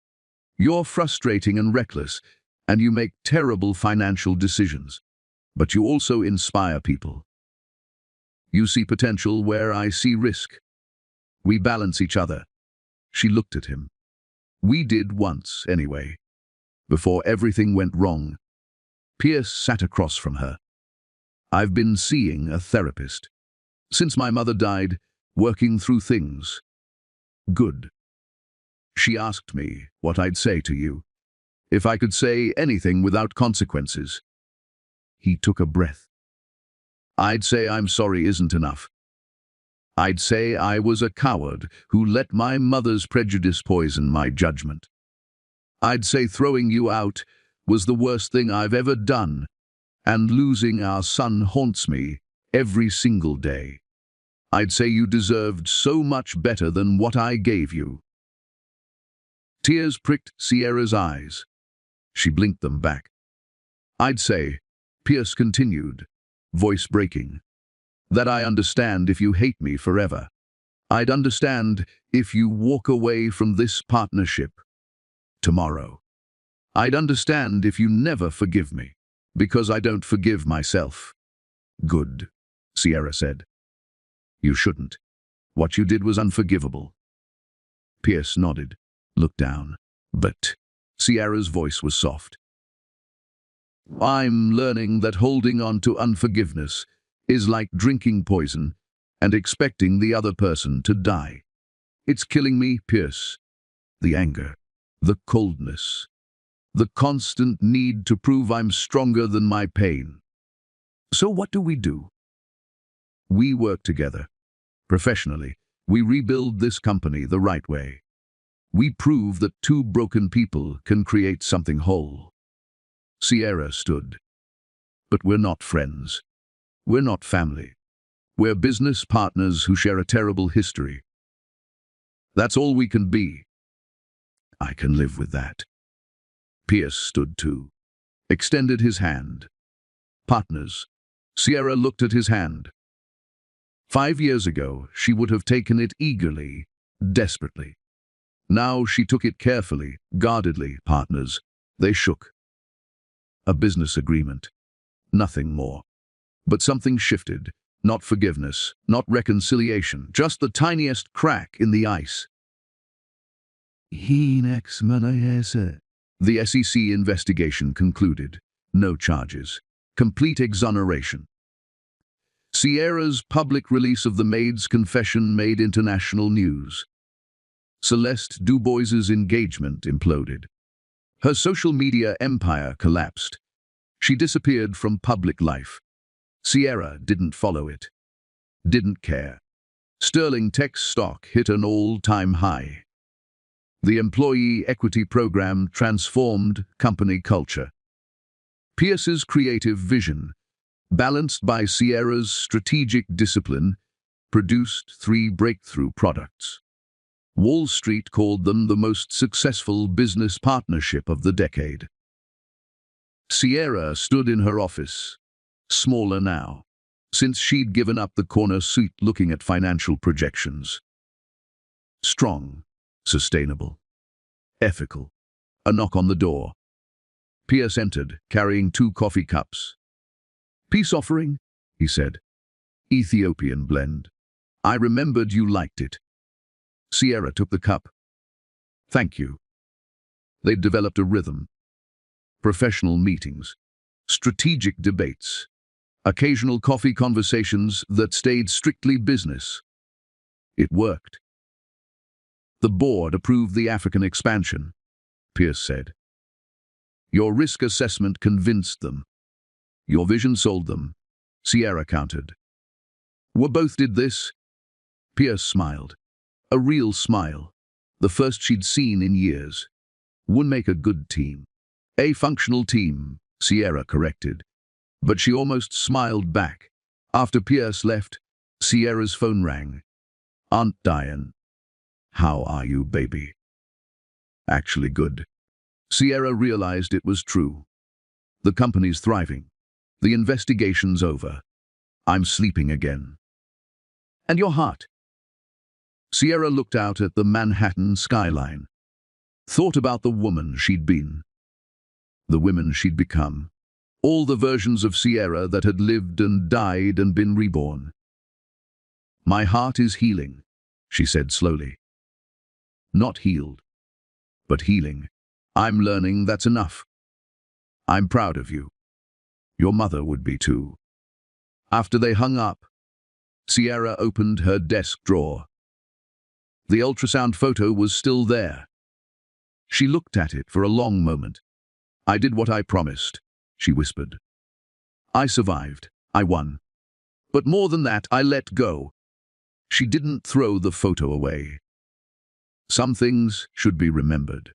You're frustrating and reckless, and you make terrible financial decisions. But you also inspire people. You see potential where I see risk. We balance each other. She looked at him. We did once, anyway. Before everything went wrong. Pierce sat across from her. I've been seeing a therapist. Since my mother died, working through things. Good. She asked me what I'd say to you. If I could say anything without consequences. He took a breath. I'd say I'm sorry isn't enough. I'd say I was a coward who let my mother's prejudice poison my judgment. I'd say throwing you out was the worst thing I've ever done, and losing our son haunts me every single day. I'd say you deserved so much better than what I gave you. Tears pricked Sierra's eyes. She blinked them back. I'd say, Pierce continued, voice breaking, that I understand if you hate me forever. I'd understand if you walk away from this partnership tomorrow. I'd understand if you never forgive me, because I don't forgive myself. Good, Sierra said. You shouldn't. What you did was unforgivable. Pierce nodded, looked down. But Sierra's voice was soft. I'm learning that holding on to unforgiveness is like drinking poison and expecting the other person to die. It's killing me, Pierce. The anger, the coldness, the constant need to prove I'm stronger than my pain. So what do? We work together. Professionally, we rebuild this company the right way. We prove that two broken people can create something whole. Sierra stood. But we're not friends. We're not family. We're business partners who share a terrible history. That's all we can be. I can live with that. Pierce stood too, extended his hand. Partners. Sierra looked at his hand. 5 years ago, she would have taken it eagerly, desperately. Now she took it carefully, guardedly. Partners. They shook. A business agreement. Nothing more. But something shifted. Not forgiveness, not reconciliation, just the tiniest crack in the ice. The SEC investigation concluded. No charges. Complete exoneration. Sierra's public release of the maid's confession made international news. Celeste Dubois's engagement imploded. Her social media empire collapsed. She disappeared from public life. Sierra didn't follow it. Didn't care. Sterling Tech's stock hit an all-time high. The employee equity program transformed company culture. Pierce's creative vision, balanced by Sierra's strategic discipline, produced 3 breakthrough products. Wall Street called them the most successful business partnership of the decade. Sierra stood in her office, smaller now, since she'd given up the corner seat looking at financial projections. Strong, sustainable, ethical. A knock on the door. Pierce entered, carrying 2 coffee cups. Peace offering, he said. Ethiopian blend. I remembered you liked it. Sierra took the cup. Thank you. They'd developed a rhythm. Professional meetings, strategic debates, occasional coffee conversations that stayed strictly business. It worked. The board approved the African expansion, Pierce said. Your risk assessment convinced them. Your vision sold them, Sierra countered. We both did this. Pierce smiled. A real smile, the first she'd seen in years. Would make a good team. A functional team, Sierra corrected. But she almost smiled back. After Pierce left, Sierra's phone rang. Aunt Diane. How are you, baby? Actually good. Sierra realized it was true. The company's thriving. The investigation's over. I'm sleeping again. And your heart? Sierra looked out at the Manhattan skyline. Thought about the woman she'd been. The women she'd become. All the versions of Sierra that had lived and died and been reborn. My heart is healing, she said slowly. Not healed, but healing. I'm learning that's enough. I'm proud of you. Your mother would be too. After they hung up, Sierra opened her desk drawer. The ultrasound photo was still there. She looked at it for a long moment. I did what I promised, she whispered. I survived. I won. But more than that, I let go. She didn't throw the photo away. Some things should be remembered.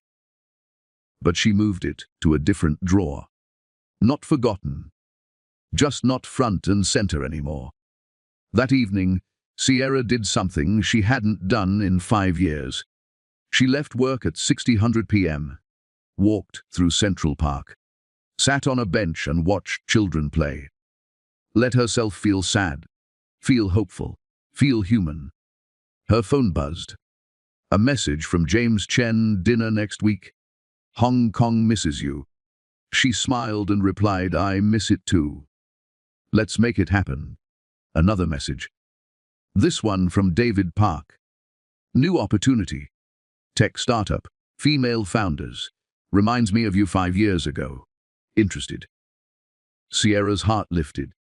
But she moved it to a different drawer. Not forgotten. Just not front and center anymore. That evening, Sierra did something she hadn't done in 5 years. She left work at 6:00 p.m., walked through Central Park, sat on a bench and watched children play. Let herself feel sad, feel hopeful, feel human. Her phone buzzed. A message from James Chen, dinner next week. Hong Kong misses you. She smiled and replied, I miss it too. Let's make it happen. Another message. This one from David Park. New opportunity. Tech startup. Female founders. Reminds me of you 5 years ago. Interested. Sierra's heart lifted.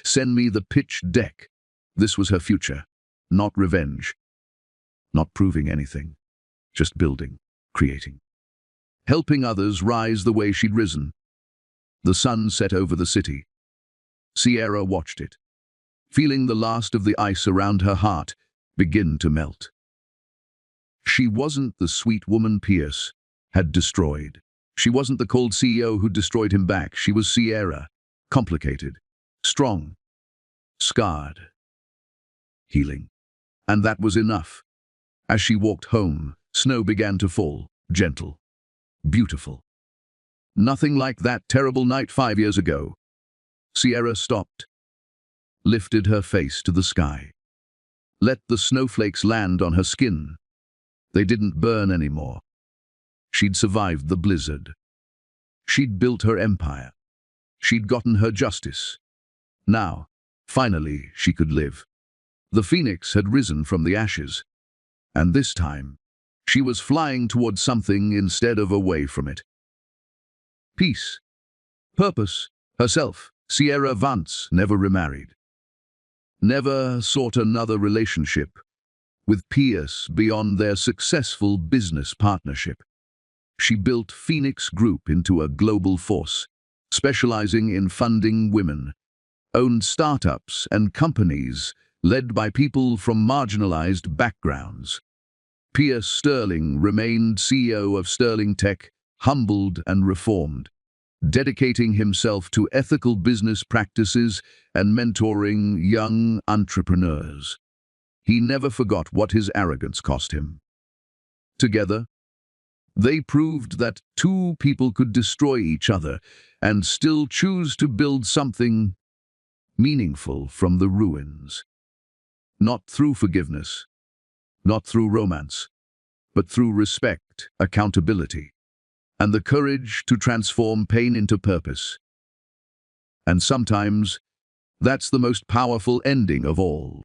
Send me the pitch deck. This was her future. Not revenge. Not proving anything. Just building, creating. Helping others rise the way she'd risen. The sun set over the city. Sierra watched it, feeling the last of the ice around her heart begin to melt. She wasn't the sweet woman Pierce had destroyed. She wasn't the cold CEO who destroyed him back. She was Sierra, complicated, strong, scarred, healing. And that was enough. As she walked home, snow began to fall, gentle, beautiful. Nothing like that terrible night 5 years ago. Sierra stopped, lifted her face to the sky. Let the snowflakes land on her skin. They didn't burn anymore. She'd survived the blizzard. She'd built her empire. She'd gotten her justice. Now, finally, she could live. The phoenix had risen from the ashes, and this time, she was flying towards something instead of away from it. Peace, purpose, herself. Sierra Vance never remarried. Never sought another relationship with Pierce beyond their successful business partnership. She built Phoenix Group into a global force, specializing in funding women, owned startups and companies led by people from marginalized backgrounds. Pierce Sterling remained CEO of Sterling Tech, humbled and reformed, dedicating himself to ethical business practices and mentoring young entrepreneurs. He never forgot what his arrogance cost him. Together, they proved that two people could destroy each other and still choose to build something meaningful from the ruins. Not through forgiveness, not through romance, but through respect, accountability, and the courage to transform pain into purpose. And sometimes, that's the most powerful ending of all.